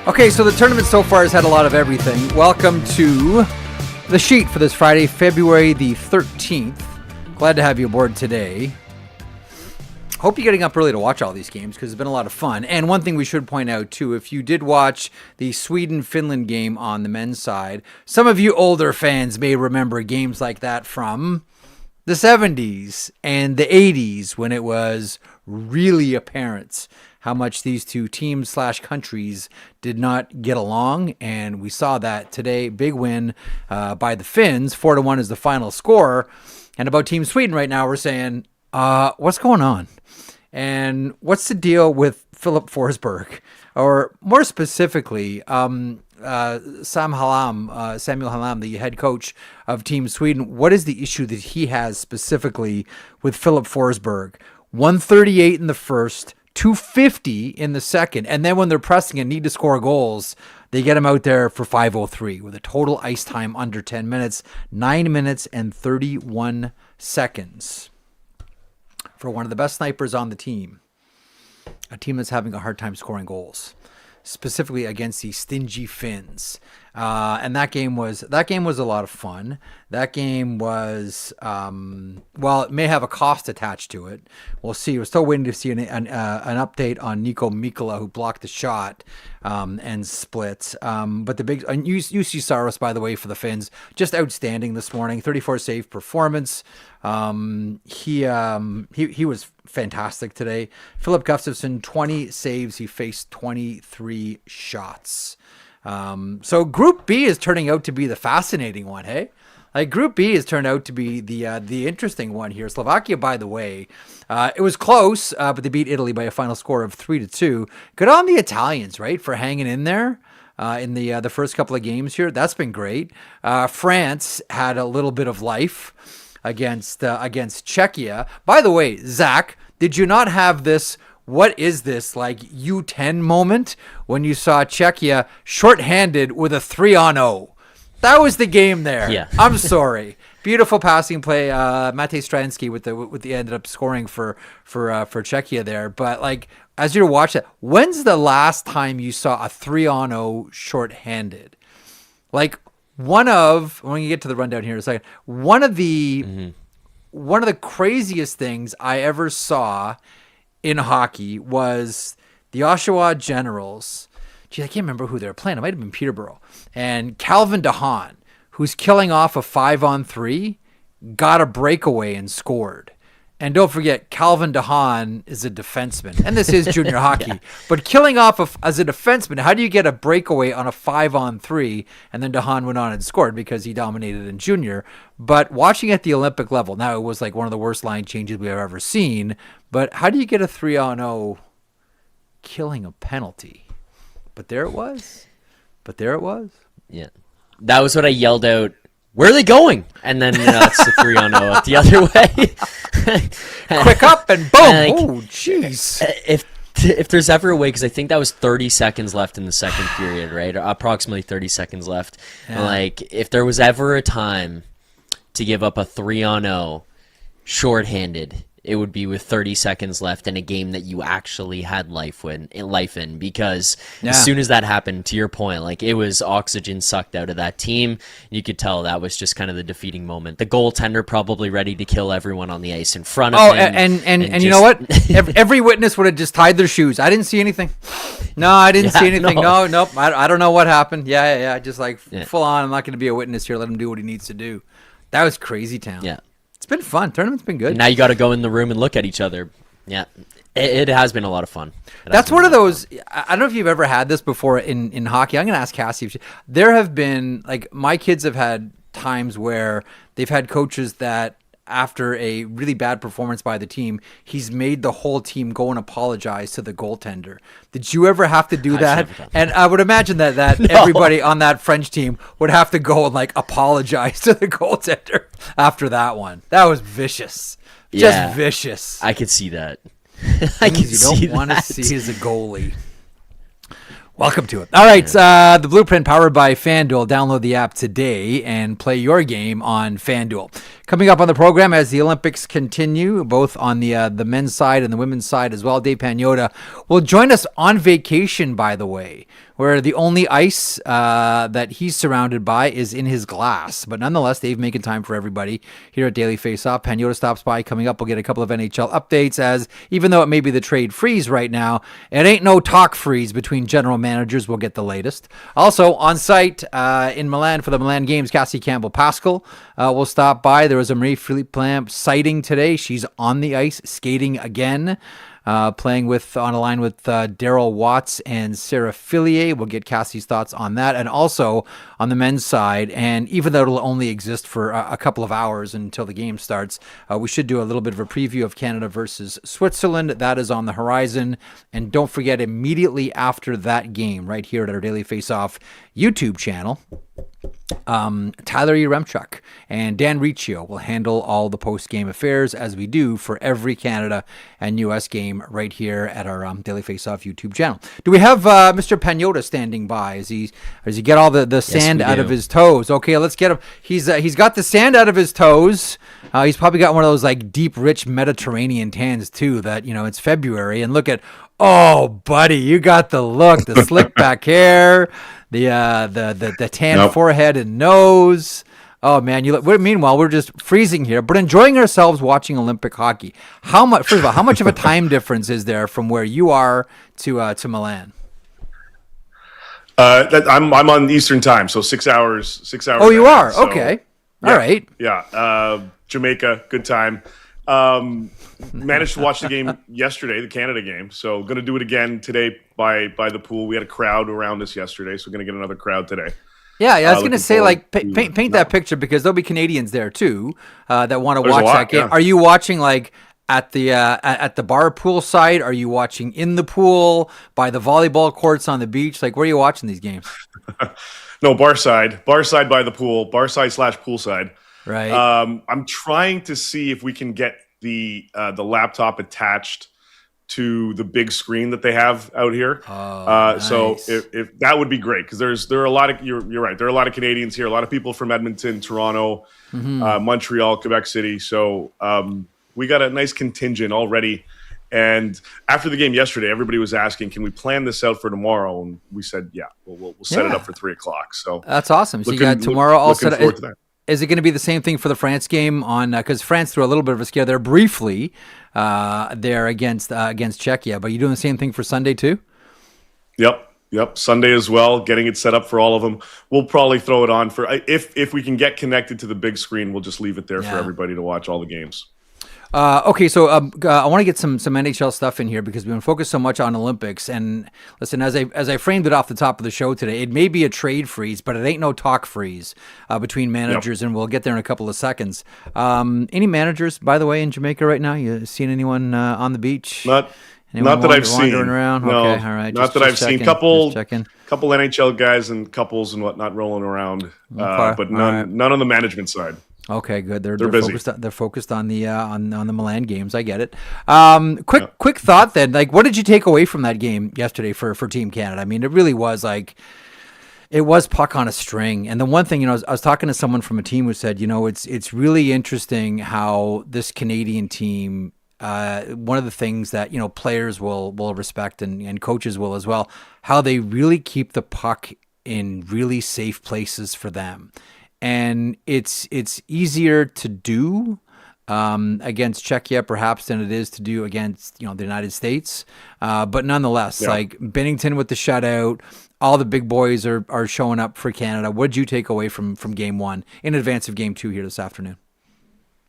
Okay, so the tournament so far has had a lot of everything. Welcome to the sheet for this Friday, February the 13th. Glad to have you aboard today. Hope you're getting up early to watch all these games because it's been a lot of fun. And one thing we should point out, too, if you did watch the Sweden-Finland game on the men's side, some of you older fans may remember games like that from the 70s and the 80s when it was really apparent how much these two teams / countries did not get along. And we saw that today. Big win by the Finns. 4-1 is the final score. And about Team Sweden right now, we're saying, what's going on? And what's the deal with Filip Forsberg? Or more specifically, Samuel Hallam, the head coach of Team Sweden. What is the issue that he has specifically with Filip Forsberg? 138 in the first, 250 in the second, and then when they're pressing and need to score goals, they get him out there for 5:03 with a total ice time under 10 minutes, 9 minutes and 31 seconds for one of the best snipers on the team, a team that's having a hard time scoring goals, specifically against the stingy Finns. And that game was a lot of fun. That game was, it may have a cost attached to it. We'll see. We're still waiting to see an update on Nico Mikkola, who blocked the shot and split. But the big UC Saros, by the way, for the Finns, just outstanding this morning. 34 save performance. He was fantastic today. Philip Gustafsson, 20 saves. He faced 23 shots. So Group B is turning out to be the fascinating one, hey? Like Group B has turned out to be the interesting one here. Slovakia, by the way, it was close, but they beat Italy by a final score of 3-2. Good on the Italians, right, for hanging in there in the first couple of games here. That's been great. France had a little bit of life against Czechia. By the way, Zach, did you not have this? What is this, like U10 moment when you saw Czechia shorthanded with a 3-on-0? That was the game there. Yeah. I'm sorry. Beautiful passing play. Matej Stransky with the ended up scoring for Czechia there. But like as you're watching, when's the last time you saw a 3-on-0 shorthanded? Like when you get to the rundown here in a second, one of the craziest things I ever saw in hockey was the Oshawa Generals. Gee, I can't remember who they were playing. It might have been Peterborough. And Calvin DeHaan, who's killing off a 5-on-3, got a breakaway and scored. And don't forget, Calvin DeHaan is a defenseman. And this is junior hockey. Yeah. But killing off as a defenseman, how do you get a breakaway on a 5-on-3? And then DeHaan went on and scored because he dominated in junior. But watching at the Olympic level, now it was like one of the worst line changes we've ever seen. But how do you get a 3-on-0 killing a penalty? But there it was. Yeah. That was what I yelled out. Where are they going? And then it's the 3-on-0 the other way. Quick up and boom. And oh, jeez. If there's ever a way, because I think that was 30 seconds left in the second period, right? Approximately 30 seconds left. Yeah. Like, if there was ever a time to give up a 3-on-0 shorthanded, it would be with 30 seconds left in a game that you actually had life in, because as soon as that happened, to your point, like it was oxygen sucked out of that team. You could tell that was just kind of the defeating moment. The goaltender probably ready to kill everyone on the ice in front of him. And you know what? Every witness would have just tied their shoes. I didn't see anything. No, I didn't see anything. No, nope. I don't know what happened. Yeah. Just like full on. I'm not going to be a witness here. Let him do what he needs to do. That was crazy town. Yeah. It's been fun. Tournament's been good. And now you got to go in the room and look at each other. Yeah, it has been a lot of fun. That's one of those. I don't know if you've ever had this before in hockey. I'm going to ask Cassie. There have been, like, my kids have had times where they've had coaches that after a really bad performance by the team, he's made the whole team go and apologize to the goaltender. Did you ever have to do that? And I would imagine that no. Everybody on that French team would have to go and like apologize to the goaltender after that one. That was vicious. Just vicious. I could see that. You don't want to see as a goalie. Welcome to it. All right, the Blueprint powered by FanDuel. Download the app today and play your game on FanDuel. Coming up on the program as the Olympics continue, both on the men's side and the women's side as well, Dave Pagnotta will join us on vacation, by the way, where the only ice that he's surrounded by is in his glass. But nonetheless, Dave making time for everybody here at Daily Faceoff. Pagnotta stops by. Coming up, we'll get a couple of NHL updates, as even though it may be the trade freeze right now, it ain't no talk freeze between general managers. We'll get the latest. Also, on site in Milan for the Milan Games, Cassie Campbell-Pascall will stop by. There was a Marie-Philip Poulin sighting today. She's on the ice, skating again. Playing on a line with Daryl Watts and Sarah Fillier. We'll get Cassie's thoughts on that. And also on the men's side, and even though it'll only exist for a couple of hours until the game starts, we should do a little bit of a preview of Canada versus Switzerland. That is on the horizon. And don't forget, immediately after that game, right here at our Daily Face-Off YouTube channel, Tyler Yaremchuk and Dan Riccio will handle all the post-game affairs, as we do for every Canada and U.S. game right here at our Daily Face-Off YouTube channel. Do we have Mr. Pagnotta standing by? Does he get all the sand out of his toes? Okay, let's get him. He's got the sand out of his toes. He's probably got one of those like deep, rich Mediterranean tans too. That it's February, and look at, oh, buddy, you got the look, the slick back hair. The tan forehead and nose. Oh man, meanwhile we're just freezing here, but enjoying ourselves watching Olympic hockey. First of all, how much of a time difference is there from where you are to Milan? I'm on Eastern time, so 6 hours. 6 hours. Oh, you ahead, are? so, Okay. Yeah, all right. Yeah. Jamaica, good time. Managed to watch the game yesterday, the Canada game. So going to do it again today by the pool. We had a crowd around us yesterday, so we're going to get another crowd today. Yeah, I was going to say, paint that picture, because there'll be Canadians there too that want to watch that game. Yeah. Are you watching at the bar pool side? Are you watching in the pool, by the volleyball courts on the beach? Where are you watching these games? No, bar side by the pool, bar side / pool side. Right. I'm trying to see if we can get the laptop attached to the big screen that they have out here. Oh, nice. So if that would be great, because there are a lot of, you're right, there are a lot of Canadians here, a lot of people from Edmonton, Toronto, Montreal, Quebec City. So we got a nice contingent already. And after the game yesterday, everybody was asking, can we plan this out for tomorrow? And we said, yeah, we'll set it up for 3:00. So that's awesome. So you got tomorrow all set up. Is it going to be the same thing for the France game on? Because France threw a little bit of a scare there briefly there against Czechia, but you doing the same thing for Sunday too? Yep. Sunday as well. Getting it set up for all of them. We'll probably throw it on for if we can get connected to the big screen. We'll just leave it there for everybody to watch all the games. Okay, so I want to get some NHL stuff in here, because we've been focused so much on Olympics. And listen, as I framed it off the top of the show today, it may be a trade freeze, but it ain't no talk freeze between managers, and we'll get there in a couple of seconds. Any managers, by the way, in Jamaica right now? You seen anyone on the beach? Not that I've seen. Around? No, okay, all right. Not that I've seen. Couple NHL guys and couples and whatnot rolling around, but none on the management side. Okay, good. They're busy. They're focused on the Milan Games. I get it. Quick thought then. What did you take away from that game yesterday for Team Canada? I mean, it really was it was puck on a string. And the one thing, I was talking to someone from a team who said, it's really interesting how this Canadian team. One of the things that players will respect and coaches will as well, how they really keep the puck in really safe places for them. And it's easier to do against Czechia perhaps than it is to do against the United States. But nonetheless, Binnington with the shutout, all the big boys are showing up for Canada. What did you take away from game one in advance of game two here this afternoon?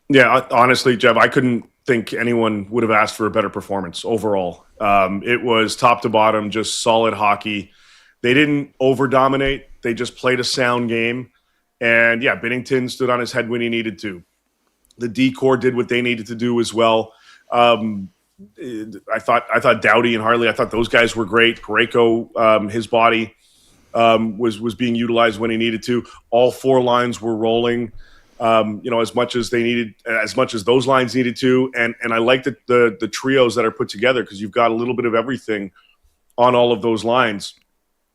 Yeah, honestly, Jeff, I couldn't think anyone would have asked for a better performance overall. It was top to bottom, just solid hockey. They didn't over-dominate. They just played a sound game. And yeah, Binnington stood on his head when he needed to. The D-core did what they needed to do as well. I thought Doughty and Harley, I thought those guys were great. Parayko, his body was being utilized when he needed to. All four lines were rolling, as much as those lines needed to. And I like the trios that are put together, because you've got a little bit of everything on all of those lines.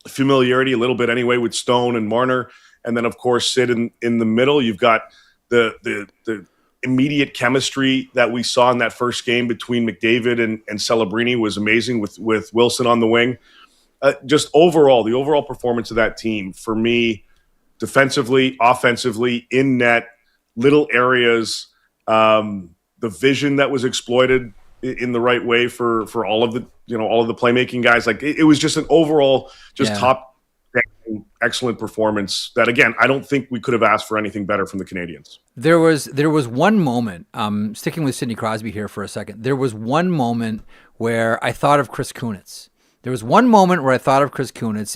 Familiarity a little bit anyway with Stone and Marner. And then, of course, Sid in the middle. You've got the immediate chemistry that we saw in that first game between McDavid and Celebrini was amazing with Wilson on the wing. Just overall, the overall performance of that team, for me, defensively, offensively, in net, little areas, the vision that was exploited in the right way for all of the playmaking guys. Like it was just an overall top excellent performance that, again, I don't think we could have asked for anything better from the Canadians. There was one moment, sticking with Sidney Crosby here for a second. There was one moment where I thought of Chris Kunitz.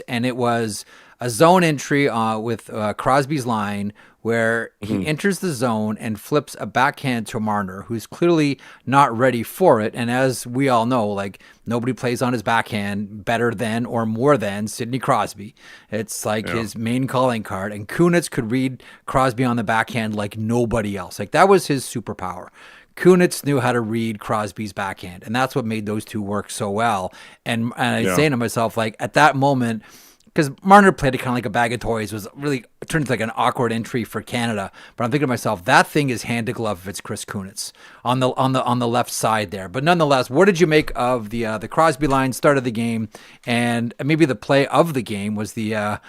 And it was a zone entry with Crosby's line where he enters the zone and flips a backhand to Marner, who's clearly not ready for it. And as we all know, like, nobody plays on his backhand better than or more than Sidney Crosby. It's like his main calling card. And Kunitz could read Crosby on the backhand like nobody else. Like, that was his superpower. Kunitz knew how to read Crosby's backhand, and that's what made those two work so well. And I was saying to myself, like, at that moment, because Marner played it kind of like a bag of toys, was really turned into like an awkward entry for Canada. But I'm thinking to myself, that thing is hand to glove if it's Chris Kunitz on the left side there. But nonetheless, what did you make of the Crosby line start of the game, and maybe the play of the game was the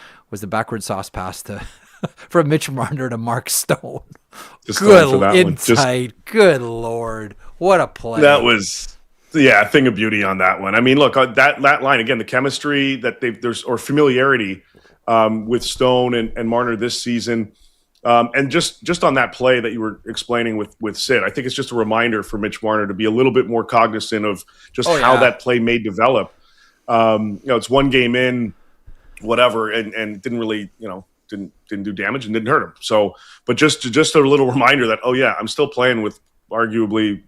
backward sauce pass to from Mitch Marner to Mark Stone? Good insight. Good Lord, what a play! That was. Yeah, a thing of beauty on that one. I mean, look, that line, again, the chemistry that there's familiarity with Stone and Marner this season. And just on that play that you were explaining with Sid, I think it's just a reminder for Mitch Marner to be a little bit more cognizant of just how that play may develop. It's one game in, whatever, and didn't really, didn't do damage and didn't hurt him. So, but just a little reminder that, I'm still playing with arguably,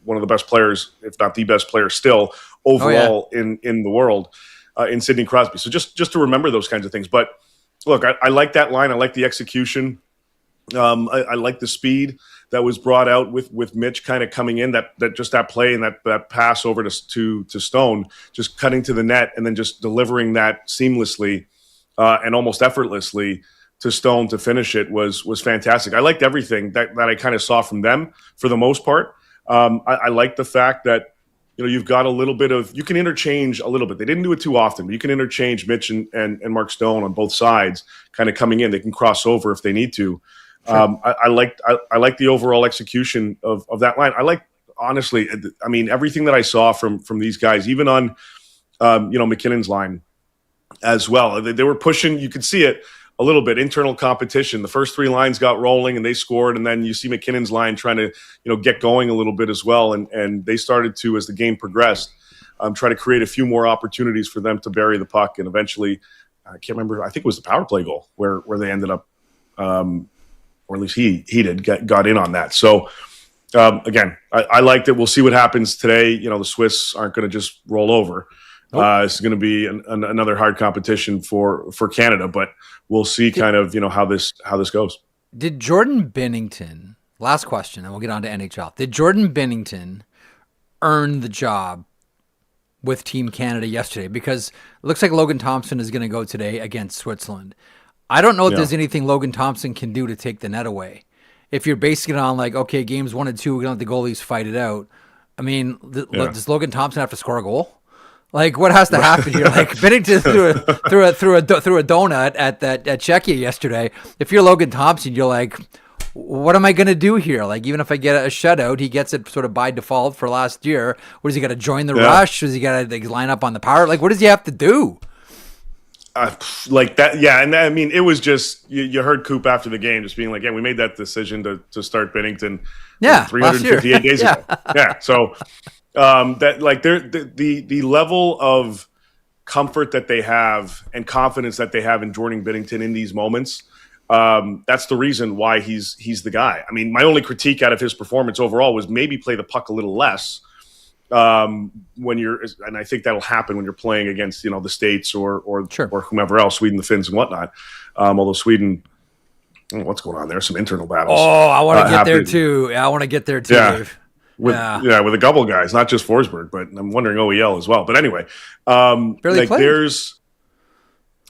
one of the best players, if not the best player still overall in the world, in Sidney Crosby. So just to remember those kinds of things. But look, I like that line. I like the execution. I like the speed that was brought out with Mitch kind of coming in, that play and that pass over to Stone, just cutting to the net and then just delivering that seamlessly and almost effortlessly to Stone to finish it was fantastic. I liked everything that I kind of saw from them for the most part. I like the fact that, you've got a little bit of, you can interchange a little bit. They didn't do it too often, but you can interchange Mitch and Mark Stone on both sides kind of coming in. They can cross over if they need to. Sure. I like the overall execution of that line. I like, honestly, I mean, everything that I saw from these guys, even on, McKinnon's line as well. They were pushing, you could see it a little bit, internal competition. The first three lines got rolling and they scored, and then you see McKinnon's line trying to, get going a little bit as well. And they started to, as the game progressed, try to create a few more opportunities for them to bury the puck. And eventually, I can't remember, I think it was the power play goal where they ended up, or at least he got in on that. So again, I liked it. We'll see what happens today. The Swiss aren't going to just roll over. Nope. It's going to be another hard competition for Canada, but we'll see kind of, how this goes. Did Jordan Binnington, last question, and we'll get on to NHL. Did Jordan Binnington earn the job with Team Canada yesterday? Because it looks like Logan Thompson is going to go today against Switzerland. I don't know if there's anything Logan Thompson can do to take the net away. If you're basing it on like, okay, games 1 and 2, we're going to let the goalies fight it out. I mean, does Logan Thompson have to score a goal? Like, what has to happen here? Like, Binnington threw a donut at Czechia yesterday. If you're Logan Thompson, you're like, what am I going to do here? Like, even if I get a shutout, he gets it sort of by default for last year. What, does he got to join the rush? Does he got to line up on the power? Like, what does he have to do? Like that, yeah. And I mean, it was just, you heard Coop after the game just being like, we made that decision to start Binnington 358 days ago. Yeah, so... that like the level of comfort that they have and confidence that they have in Jordan Binnington in these moments, that's the reason why he's the guy. I mean, my only critique out of his performance overall was maybe play the puck a little less when you're, and I think that'll happen when you're playing against the States or whomever else, Sweden, the Finns, and whatnot. Although Sweden, I don't know what's going on there, some internal battles. Oh, I want to get there too. I want to get there too. Yeah. With a couple guys, not just Forsberg, but I'm wondering OEL as well. But anyway, barely played. there's,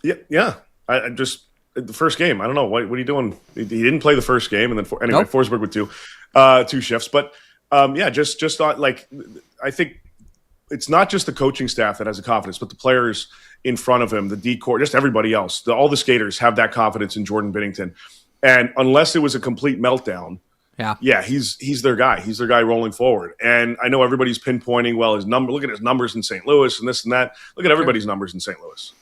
I just the first game. I don't know what are you doing. He didn't play the first game, and then anyway, Nope. Forsberg with two shifts. But just like I think it's not just the coaching staff that has the confidence, but the players in front of him, the decor, just everybody else. All the skaters have that confidence in Jordan Binnington, and unless it was a complete meltdown. Yeah, he's their guy. He's their guy rolling forward. And I know everybody's pinpointing, well, look at his numbers in St. Louis and this and that. Look at everybody's numbers in St. Louis.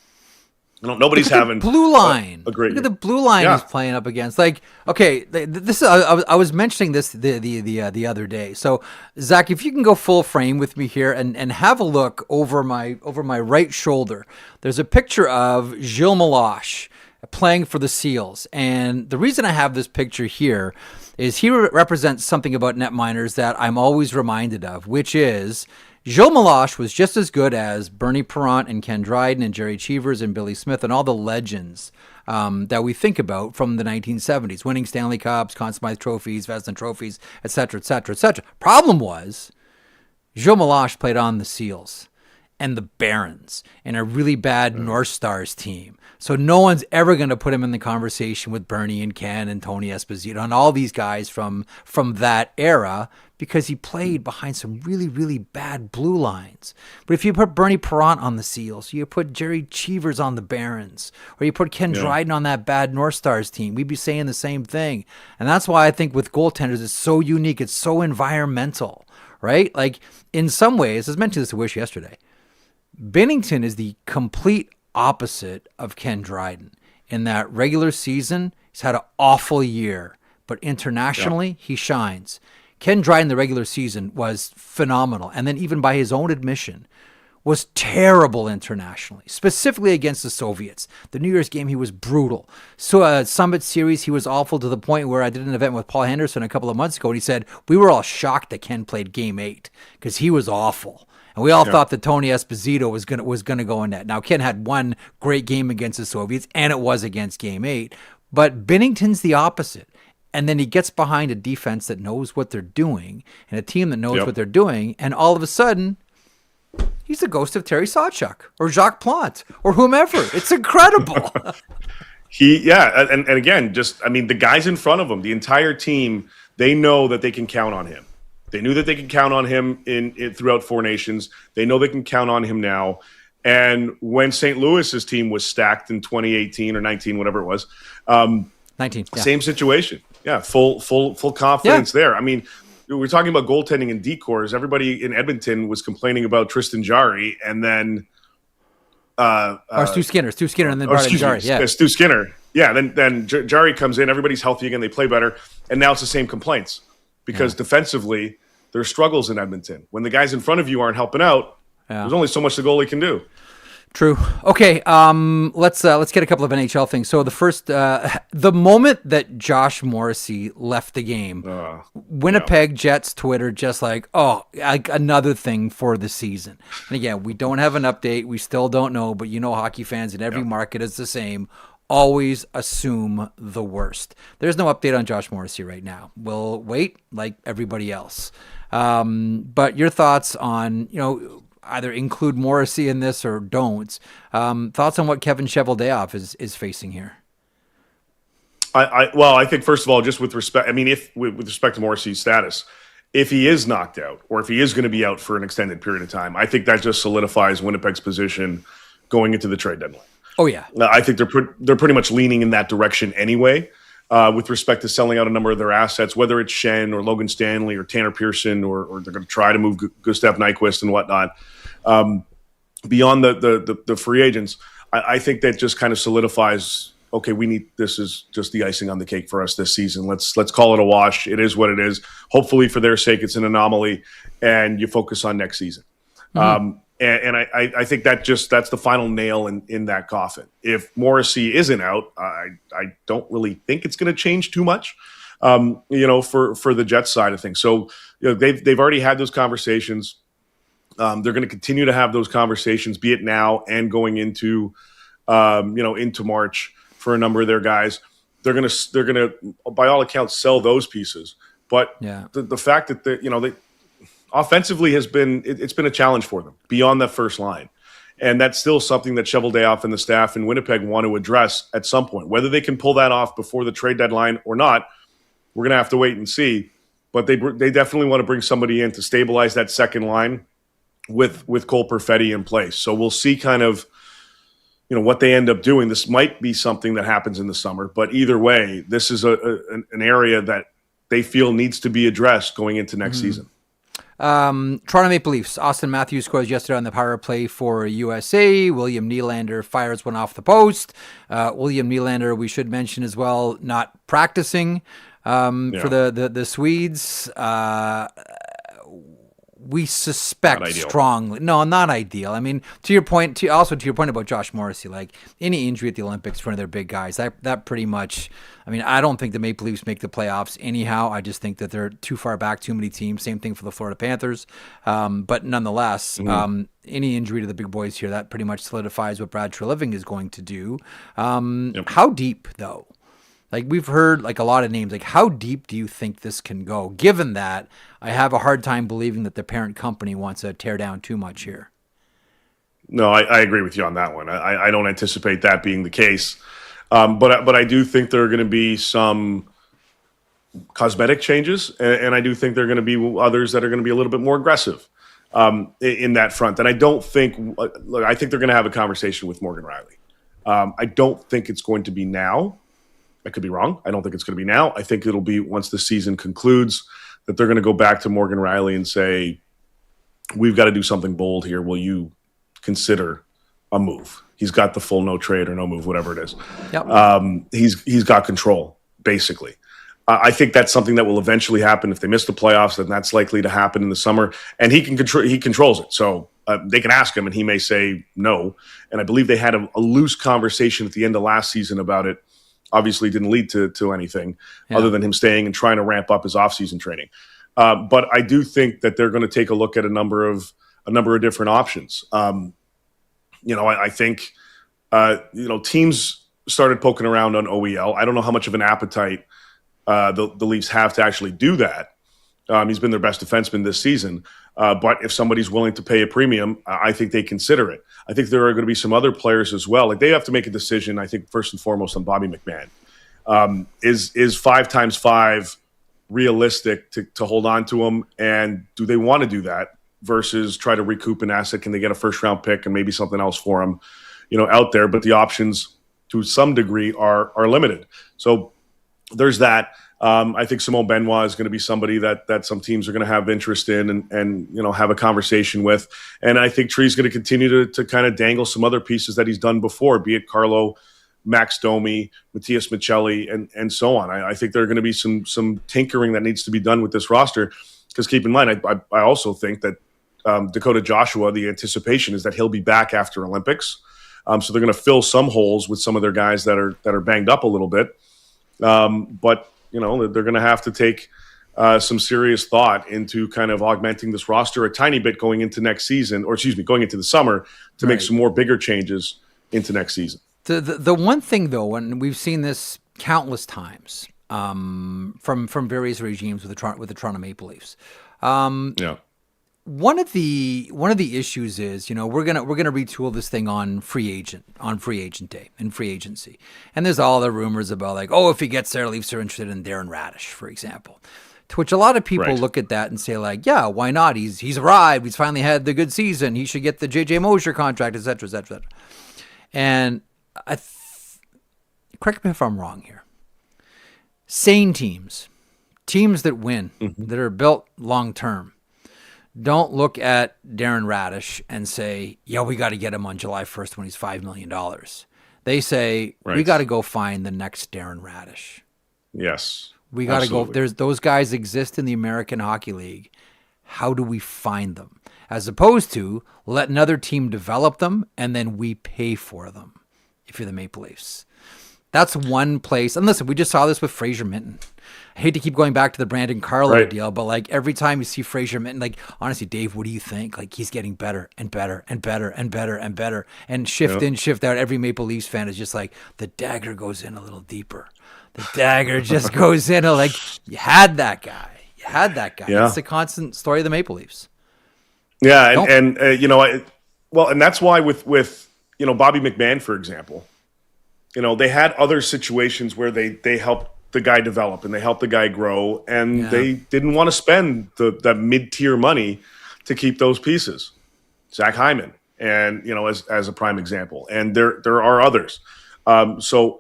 Nobody's having blue line. A great look at the blue line he's playing up against. Like, okay, this I was mentioning this the other day. So, Zach, if you can go full frame with me here and have a look over my right shoulder, there's a picture of Gilles Meloche playing for the Seals. And the reason I have this picture here is he represents something about netminders that I'm always reminded of, which is Gilles Meloche was just as good as Bernie Parent and Ken Dryden and Jerry Cheevers and Billy Smith and all the legends that we think about from the 1970s, winning Stanley Cups, Conn Smythe trophies, Vezina trophies, et cetera, et cetera, et cetera. Problem was, Gilles Meloche played on the Seals and the Barons and a really bad North Stars team. So no one's ever going to put him in the conversation with Bernie and Ken and Tony Esposito and all these guys from that era because he played behind some really, really bad blue lines. But if you put Bernie Parent on the Seals, you put Jerry Cheevers on the Barons, or you put Ken Dryden on that bad North Stars team, we'd be saying the same thing. And that's why I think with goaltenders, it's so unique. It's so environmental, right? Like in some ways, I was mentioning this to Wish yesterday, Binnington is the complete opposite of Ken Dryden. In that regular season, he's had an awful year, but internationally, he shines. Ken Dryden, the regular season, was phenomenal. And then even by his own admission, was terrible internationally, specifically against the Soviets. The New Year's game, he was brutal. So Summit Series, he was awful to the point where I did an event with Paul Henderson a couple of months ago, and he said, we were all shocked that Ken played Game 8 because he was awful. And we all thought that Tony Esposito was gonna go in net. Now, Ken had one great game against the Soviets, and it was against Game 8. But Binnington's the opposite. And then he gets behind a defense that knows what they're doing and a team that knows what they're doing. And all of a sudden, he's the ghost of Terry Sawchuk or Jacques Plante or whomever. It's incredible. And again, the guys in front of him, the entire team, they know that they can count on him. They knew that they could count on him in throughout Four Nations. They know they can count on him now. And when St. Louis's team was stacked in 2018 or 19, whatever it was, 19, same situation. Yeah, full confidence there. I mean, we're talking about goaltending and decors. Everybody in Edmonton was complaining about Tristan Jarry, and then Stu Skinner, and then Jarry. Yeah, Stu Skinner. Yeah, then Jarry comes in. Everybody's healthy again. They play better, and now it's the same complaints because defensively there's struggles in Edmonton. When the guys in front of you aren't helping out, there's only so much the goalie can do. True. Okay, let's get a couple of NHL things. So the first, the moment that Josh Morrissey left the game, Winnipeg Jets Twitter just like another thing for the season. And again, we don't have an update. We still don't know, but hockey fans in every market is the same. Always assume the worst. There's no update on Josh Morrissey right now. We'll wait like everybody else. But your thoughts on, either include Morrissey in this or don't. Thoughts on what Kevin Cheveldayoff is facing here? I think first of all, just with respect, with respect to Morrissey's status, if he is knocked out or if he is going to be out for an extended period of time, I think that just solidifies Winnipeg's position going into the trade deadline. Oh yeah, I think they're pretty much leaning in that direction anyway. With respect to selling out a number of their assets, whether it's Shen or Logan Stanley or Tanner Pearson, or they're going to try to move Gustav Nyquist and whatnot. Beyond the free agents, I think that just kind of solidifies, okay, this is just the icing on the cake for us this season. Let's call it a wash. It is what it is. Hopefully for their sake, it's an anomaly and you focus on next season. Mm-hmm. And I think that's the final nail in that coffin. If Morrissey isn't out, I don't really think it's going to change too much, for the Jets side of things. So they've already had those conversations. They're going to continue to have those conversations, be it now and going into into March for a number of their guys. They're going to by all accounts sell those pieces. But the fact that they offensively it's been a challenge for them beyond that first line. And that's still something that Cheveldayoff and the staff in Winnipeg want to address at some point. Whether they can pull that off before the trade deadline or not, we're going to have to wait and see. But they definitely want to bring somebody in to stabilize that second line with Cole Perfetti in place. So we'll see kind of, what they end up doing. This might be something that happens in the summer, but either way, this is an area that they feel needs to be addressed going into next season. Toronto Maple Leafs. Austin Matthews scores yesterday on the power play for USA. William Nylander fires one off the post. William Nylander, we should mention as well, not practicing for the Swedes. We suspect strongly. No, not ideal. I mean, to your point about Josh Morrissey, like any injury at the Olympics for one of their big guys, that pretty much, I mean, I don't think the Maple Leafs make the playoffs anyhow. I just think that they're too far back, too many teams. Same thing for the Florida Panthers. But nonetheless, any injury to the big boys here, that pretty much solidifies what Brad Treliving is going to do. How deep, though? Like, we've heard like a lot of names. Like, how deep do you think this can go? Given that I have a hard time believing that the parent company wants to tear down too much here. No, I agree with you on that one. I don't anticipate that being the case. But I do think there are going to be some cosmetic changes, and I do think there are going to be others that are going to be a little bit more aggressive in that front. And I don't think, I think they're going to have a conversation with Morgan Riley. I don't think it's going to be now. I could be wrong. I don't think it's going to be now. I think it'll be once the season concludes that they're going to go back to Morgan Riley and say, we've got to do something bold here. Will you consider a move? He's got the full no trade or no move, whatever it is. Yep. He's got control, basically. I think that's something that will eventually happen. If they miss the playoffs, then that's likely to happen in the summer. And he controls it. So they can ask him, and he may say no. And I believe they had a loose conversation at the end of last season about it. Obviously didn't lead to anything other than him staying and trying to ramp up his offseason training. But I do think that they're going to take a look at a number of different options. I think teams started poking around on OEL. I don't know how much of an appetite the Leafs have to actually do that. He's been their best defenseman this season. But if somebody's willing to pay a premium, I think they consider it. I think there are going to be some other players as well. Like, they have to make a decision, I think, first and foremost on Bobby McMann. Is 5x5 realistic to hold on to him? And do they want to do that versus try to recoup an asset? Can they get a first-round pick and maybe something else for him, out there? But the options, to some degree, are limited. So there's that. I think Simone Benoit is going to be somebody that some teams are going to have interest in and have a conversation with. And I think Tree's going to continue to kind of dangle some other pieces that he's done before, be it Carlo, Max Domi, Matthias Michelli, and so on. I think there are going to be some tinkering that needs to be done with this roster, because keep in mind, I also think that Dakota Joshua, the anticipation is that he'll be back after Olympics. So they're going to fill some holes with some of their guys that are banged up a little bit. But they're going to have to take some serious thought into kind of augmenting this roster a tiny bit going into next season, going into the summer to make some more bigger changes into next season. The one thing, though, and we've seen this countless times from various regimes with the Toronto Maple Leafs. One of the issues is, we're gonna retool this thing on free agent day and free agency, and there's all the rumors about like, if he gets there, Leafs are interested in Darren Radish, for example. To which a lot of people look at that and say like, yeah, why not? He's arrived. He's finally had the good season. He should get the JJ Mosier contract, et cetera, et cetera, et cetera. And correct me if I'm wrong here. Sane teams that win, that are built long term, don't look at Darren Radish and say, we got to get him on July 1st when he's $5 million. They say, we got to go find the next Darren Radish. Yes. We got to go. Those guys exist in the American Hockey League. How do we find them? As opposed to let another team develop them and then we pay for them if you're the Maple Leafs. That's one place. And listen, we just saw this with Fraser Minton. I hate to keep going back to the Brandon Carlo deal, but like every time you see Fraser Minton, like honestly, Dave, what do you think? Like he's getting better and better and better and better and better. And shift in, shift out. Every Maple Leafs fan is just like, the dagger goes in a little deeper. The dagger just goes in. Like, you had that guy. Yeah. It's the constant story of the Maple Leafs. Yeah, and Well, and that's why with Bobby McMahon, for example, they had other situations where they helped the guy develop and they helped the guy grow, and they didn't want to spend that mid-tier money to keep those pieces. Zach Hyman, and as a prime example, and there are others. So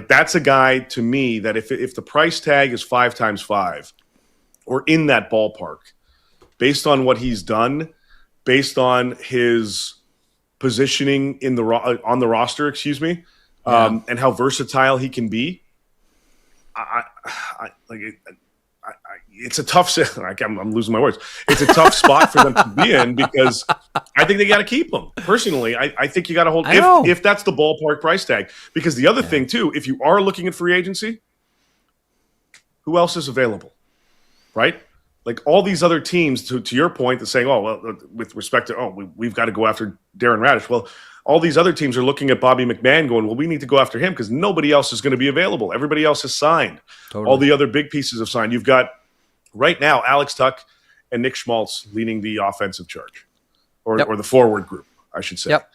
that's a guy to me that if the price tag is 5 times 5 or in that ballpark, based on what he's done, based on his positioning on the roster, and how versatile he can be, it's a tough. I'm losing my words. It's a tough spot for them to be in because I think they got to keep him. Personally, I think you got to hold if that's the ballpark price tag. Because the other thing too, if you are looking at free agency, who else is available, right? Like all these other teams, to your point, that's saying, with respect to, we've got to go after Darren Radish. Well, all these other teams are looking at Bobby McMahon going, well, we need to go after him because nobody else is going to be available. Everybody else has signed. Totally. All the other big pieces have signed. You've got, right now, Alex Tuck and Nick Schmaltz leading the offensive charge, or the forward group, I should say. Yep.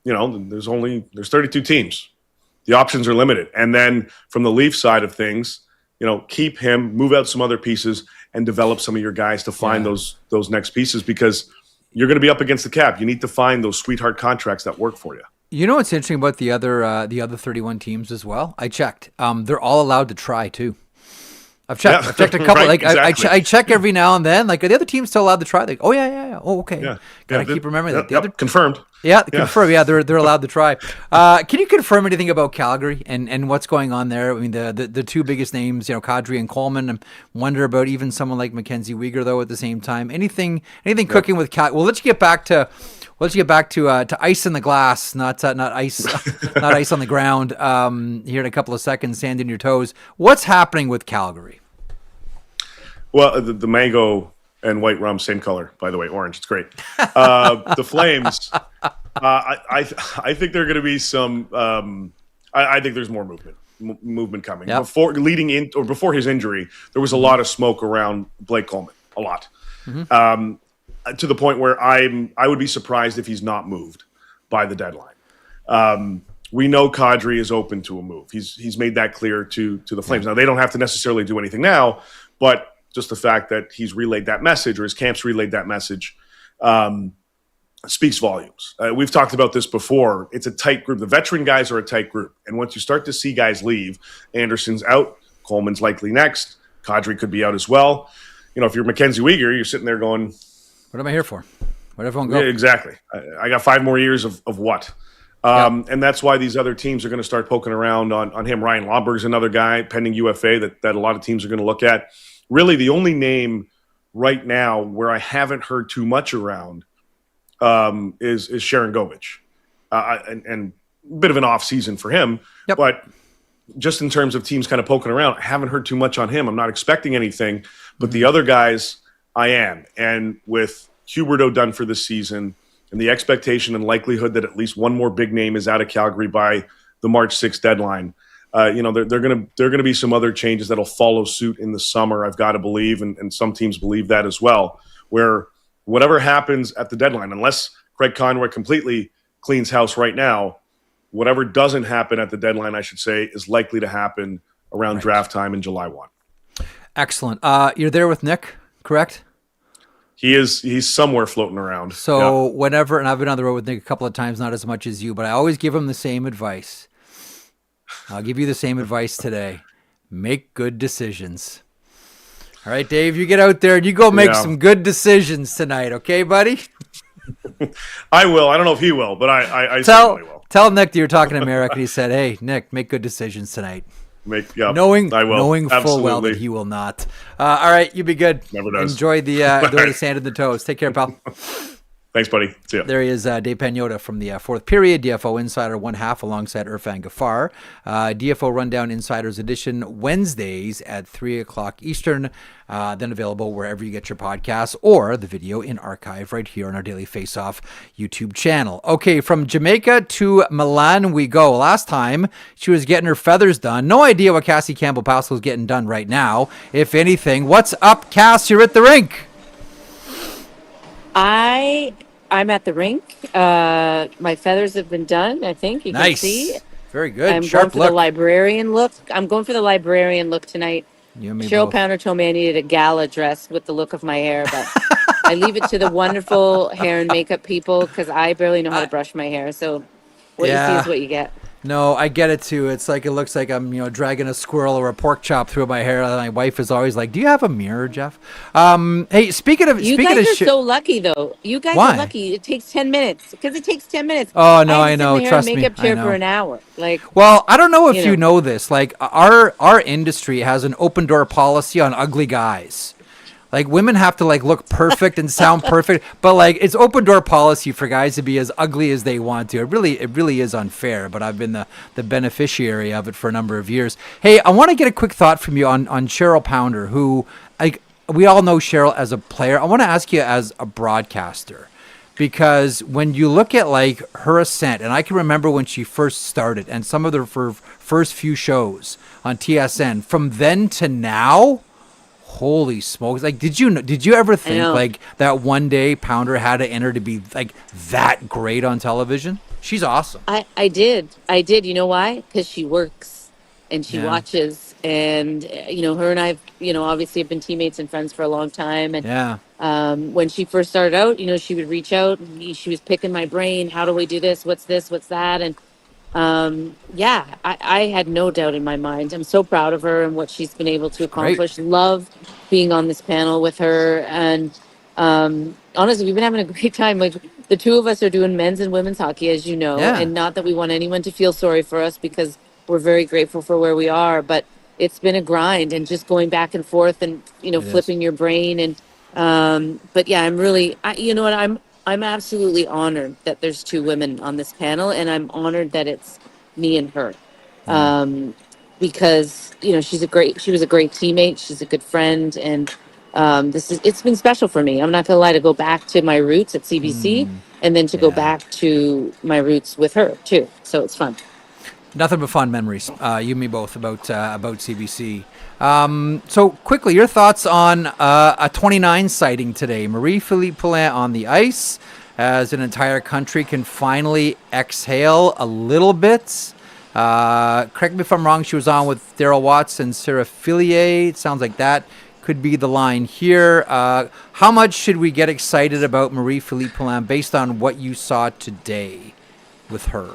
There's 32 teams. The options are limited. And then from the Leaf side of things, keep him, move out some other pieces, and develop some of your guys to find those next pieces, because you're going to be up against the cap. You need to find those sweetheart contracts that work for you. You know what's interesting about the other 31 teams as well? I checked. They're all allowed to try too. I've checked. Yeah. I've checked a couple. Right, exactly. I check every now and then. Like, are the other teams still allowed to try? Like, oh yeah. Oh, okay. Yeah. Gotta keep remembering that. The other confirmed. Yeah, confirmed. Yeah, they're allowed to try. Can you confirm anything about Calgary and what's going on there? I mean, the two biggest names, Kadri and Coleman. I wonder about even someone like Mackenzie Weegar though. At the same time, anything cooking with Cal? Well, let's get back to ice in the glass, not ice, not ice on the ground. Here in a couple of seconds, sand in your toes. What's happening with Calgary? Well, the mango and white rum, same color, by the way, orange. It's great. The Flames. I think there are going to be some. I think there's more movement coming. Yep. Before his injury, there was a lot of smoke around Blake Coleman. A lot. Mm-hmm. To the point where I would be surprised if he's not moved by the deadline. We know Kadri is open to a move. He's made that clear to the Flames. Now, they don't have to necessarily do anything now, but just the fact that he's relayed that message, or his camp's relayed that message, speaks volumes. We've talked about this before. It's a tight group. The veteran guys are a tight group. And once you start to see guys leave, Anderson's out, Coleman's likely next, Kadri could be out as well. If you're Mackenzie Weegar, you're sitting there going, what am I here for? Where'd everyone go? Yeah, exactly. I got 5 more years of what? And that's why these other teams are going to start poking around on him. Ryan Lomberg's another guy, pending UFA, that a lot of teams are going to look at. Really, the only name right now where I haven't heard too much around is Sharon Govich. And a bit of an off season for him. Yep. But just in terms of teams kind of poking around, I haven't heard too much on him. I'm not expecting anything. But the other guys, I am. And with Huberdeau done for this season, and the expectation and likelihood that at least one more big name is out of Calgary by the March 6th deadline, they're going to be some other changes that'll follow suit in the summer, I've got to believe, and some teams believe that as well, where whatever happens at the deadline, unless Craig Conroy completely cleans house right now, whatever doesn't happen at the deadline, I should say, is likely to happen around draft time in July 1. Excellent. You're there with Nick, correct? He's somewhere floating around. So whenever, and I've been on the road with Nick a couple of times, not as much as you, but I always give him the same advice. I'll give you the same advice today. Make good decisions. All right, Dave, you get out there and you go make some good decisions tonight, okay, buddy? I will. I don't know if he will, but I certainly will. Tell Nick that you're talking to Marek, and he said, hey, Nick, make good decisions tonight. Knowing full well that he will not. All right, you be good. Never does. Enjoy the sand in the toes. Take care, pal. Thanks, buddy. See ya. There he is, Dave Pagnotta from the fourth period, DFO Insider 1/2 alongside Irfan Gaffar. DFO Rundown Insiders Edition Wednesdays at 3 o'clock Eastern. Then available wherever you get your podcasts, or the video in archive right here on our Daily Face-Off YouTube channel. Okay, from Jamaica to Milan we go. Last time she was getting her feathers done. No idea what Cassie Campbell-Pascall is getting done right now, if anything. What's up, Cass? You're at the rink. I I'm at the rink. My feathers have been done. I think you can see. Nice. Very good. I'm going Sharp for the look. librarian look. I'm going for the librarian look tonight. You and me Cheryl both. Pounder told me I needed a gala dress with the look of my hair, but I leave it to the wonderful hair and makeup people because I barely know how to brush my hair. So what you see is Yeah. what you get. No, I get it too. It's like it looks like I'm, dragging a squirrel or a pork chop through my hair. And my wife is always like, "Do you have a mirror, Jeff?" Hey, speaking of You guys are shit, so lucky, though. You guys why? are lucky. It takes 10 minutes because it takes 10 minutes. Oh I no, had to I sit in know. the hair and Trust me, makeup I chair for know. an hour. Like, Well, I don't know if you you know. know this. Like our industry has an open door policy on ugly guys. Like women have to like look perfect and sound perfect, but like it's open door policy for guys to be as ugly as they want to. It really is unfair, but I've been the beneficiary of it for a number of years. Hey, I want to get a quick thought from you on Cheryl Pounder, who like we all know Cheryl as a player. I want to ask you as a broadcaster. Because when you look at like her ascent, and I can remember when she first started and some of her first few shows on TSN, from then to now, holy smokes! Like, did you ever think know. like that one day Pounder had to enter to be like that great on television? She's awesome. I did. I did. You know why? Because she works and she Yeah, watches. And, her and I, obviously have been teammates and friends for a long time. And yeah, when she first started out, she would reach out. And she was picking my brain. How do we do this? What's this? What's that? And yeah, I had no doubt in my mind. I'm so proud of her and what she's been able to it's great. accomplish. Love being on this panel with her. And honestly, we've been having a great time. Like the two of us are doing men's and women's hockey, as you know, Yeah, and not that we want anyone to feel sorry for us because we're very grateful for where we are. But it's been a grind and just going back and forth and, it is. flipping your brain. And but yeah, I'm really, you know what, I'm absolutely honored that there's two women on this panel, and I'm honored that it's me and her. Yeah. Um, because she was a great teammate. She's a good friend, and it's been special for me. I'm not gonna lie, to go back to my roots at CBC, and then to go Yeah. back to my roots with her too. So it's fun. Nothing but fond memories. You and me both about CBC. So quickly, your thoughts on a 29 sighting today. Marie-Philip Poulin on the ice as an entire country can finally exhale a little bit. Correct me if I'm wrong. She was on with Daryl Watts and Sarah Fillier. It sounds like that could be the line here. How much should we get excited about Marie-Philip Poulin based on what you saw today with her?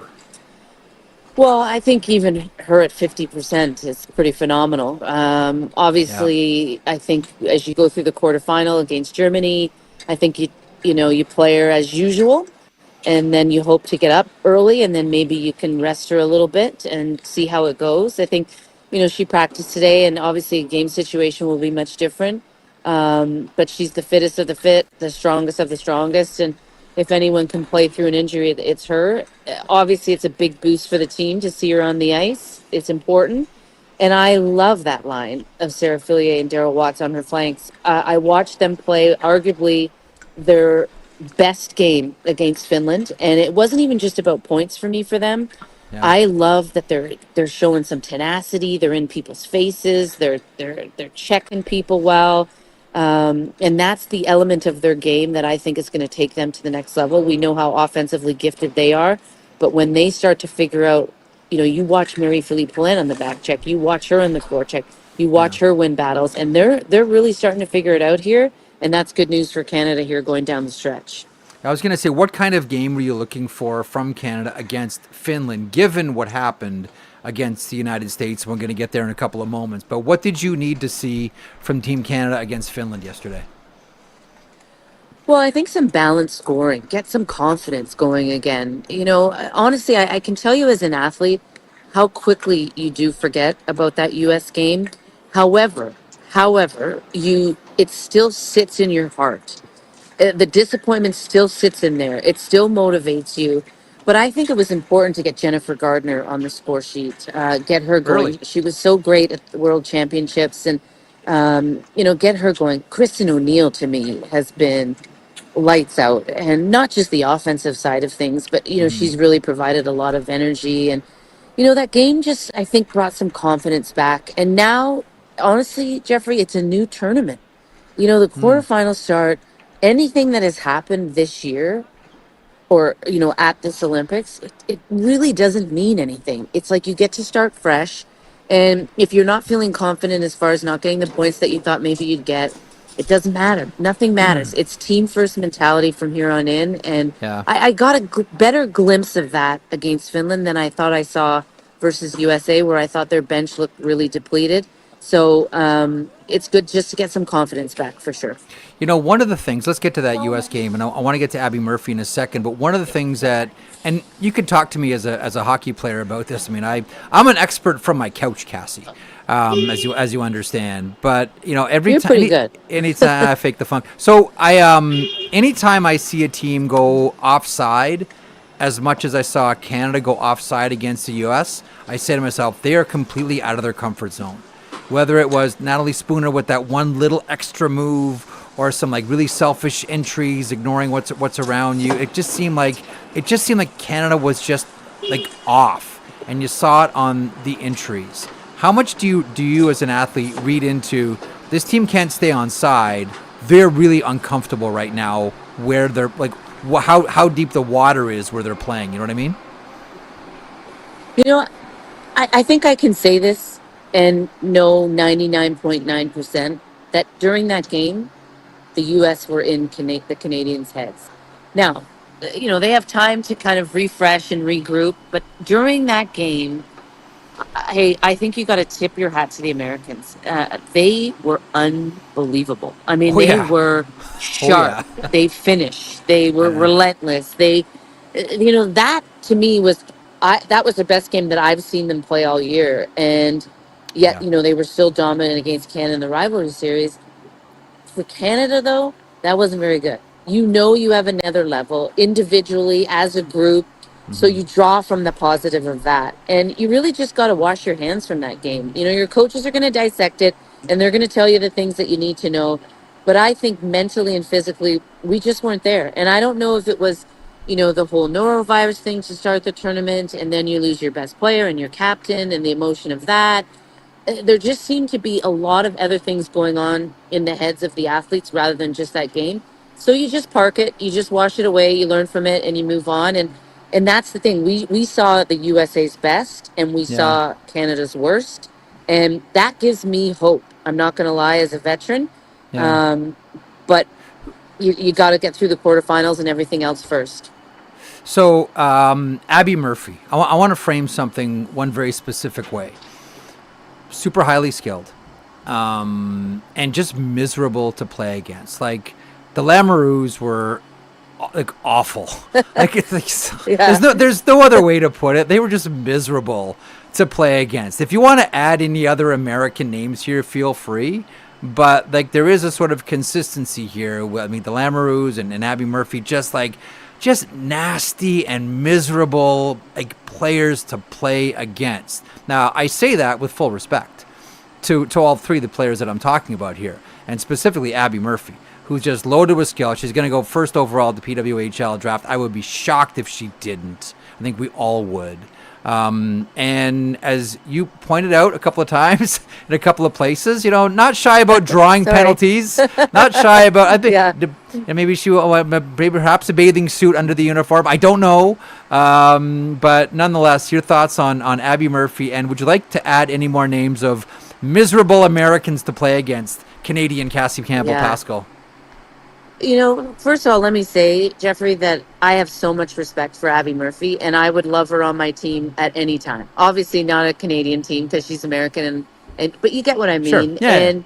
Well, I think even her at 50% is pretty phenomenal. Yeah. Obviously, I think as you go through the quarterfinal against Germany, I think you play her as usual, and then you hope to get up early, and then maybe you can rest her a little bit and see how it goes. I think, she practiced today, and obviously a game situation will be much different. But she's the fittest of the fit, the strongest of the strongest, and if anyone can play through an injury, it's her. Obviously, it's a big boost for the team to see her on the ice. It's important. And I love that line of Sarah Fillier and Daryl Watts on her flanks. I watched them play arguably their best game against Finland, and it wasn't even just about points for me for them. Yeah. I love that they're showing some tenacity. They're in people's faces. They're checking people well. And that's the element of their game that I think is going to take them to the next level. We know how offensively gifted they are, but when they start to figure out, you watch Marie-Philip Poulin on the back check, you watch her on the forecheck, you Yeah. watch her win battles, and they're really starting to figure it out here, and that's good news for Canada here going down the stretch. I was going to say, what kind of game were you looking for from Canada against Finland, given what happened against the United States? We're going to get there in a couple of moments. But what did you need to see from Team Canada against Finland yesterday? Well, I think some balanced scoring, get some confidence going again. Honestly, I can tell you as an athlete how quickly you do forget about that U.S. game. However, it still sits in your heart. The disappointment still sits in there. It still motivates you. But I think it was important to get Jennifer Gardner on the score sheet, get her Early. going. She was so great at the World Championships, and get her going. Kristen O'Neill to me has been lights out, and not just the offensive side of things, but she's really provided a lot of energy, and that game just, I think, brought some confidence back. And now, honestly, Jeffrey, it's a new tournament. The quarterfinals start. Anything that has happened this year or at this Olympics, it really doesn't mean anything. It's like you get to start fresh, and if you're not feeling confident as far as not getting the points that you thought maybe you'd get, it doesn't matter. Nothing matters. It's team first mentality from here on in, and Yeah. I got a better glimpse of that against Finland than I thought I saw versus USA, where I thought their bench looked really depleted. So it's good just to get some confidence back for sure. One of the things, let's get to that U.S. game, and I want to get to Abby Murphy in a second, but one of the things that, and you can talk to me as a hockey player about this. I mean, I'm an expert from my couch, Cassie, as you understand. But, every You're time. pretty good. Anytime I fake the funk. So, anytime I see a team go offside, as much as I saw Canada go offside against the U.S., I say to myself, they are completely out of their comfort zone. Whether it was Natalie Spooner with that one little extra move, or some like really selfish entries, ignoring what's around you. It just seemed like Canada was just like off, and you saw it on the entries. How much do you as an athlete read into this team can't stay on side? They're really uncomfortable right now where they're like how deep the water is where they're playing. You know what I mean? I think I can say this and know 99.9% that during that game, the U.S. were in the Canadians' heads. Now, they have time to kind of refresh and regroup, but during that game, I think you got to tip your hat to the Americans. They were unbelievable. I mean, they were sharp. They finished. They were relentless. That to me that was the best game that I've seen them play all year. And yet, they were still dominant against Canada in the rivalry series. For Canada, though, that wasn't very good. You have another level individually as a group. So you draw from the positive of that. And you really just got to wash your hands from that game. Your coaches are going to dissect it, and they're going to tell you the things that you need to know. But I think mentally and physically, we just weren't there. And I don't know if it was, the whole norovirus thing to start the tournament, and then you lose your best player and your captain and the emotion of that. There just seemed to be a lot of other things going on in the heads of the athletes rather than just that game. So you just park it, you just wash it away, you learn from it, and you move on. And that's the thing. We saw the USA's best, and we saw Canada's worst, and that gives me hope. I'm not going to lie, as a veteran, but you got to get through the quarterfinals and everything else first. So Abby Murphy, I want to frame something one very specific way. Super highly skilled, and just miserable to play against. Like the Lamoureux were like awful. Like it's like there's no other way to put it. They were just miserable to play against. If you want to add any other American names here, feel free. But like there is a sort of consistency here. I mean, the Lamoureux and Abby Murphy, just nasty and miserable like players to play against. Now, I say that with full respect to all three of the players that I'm talking about here, and specifically Abby Murphy, who's just loaded with skill. She's going to go first overall at the PWHL draft. I would be shocked if she didn't. I think we all would. And as you pointed out a couple of times in a couple of places, not shy about drawing penalties, not shy about, I think, and maybe perhaps a bathing suit under the uniform. I don't know. But nonetheless, your thoughts on Abby Murphy, and would you like to add any more names of miserable Americans to play against Canadian Cassie Campbell-Pascall? First of all, let me say, Jeffrey, that I have so much respect for Abby Murphy, and I would love her on my team at any time. Obviously not a Canadian team because she's American, but you get what I mean. Sure. Yeah. And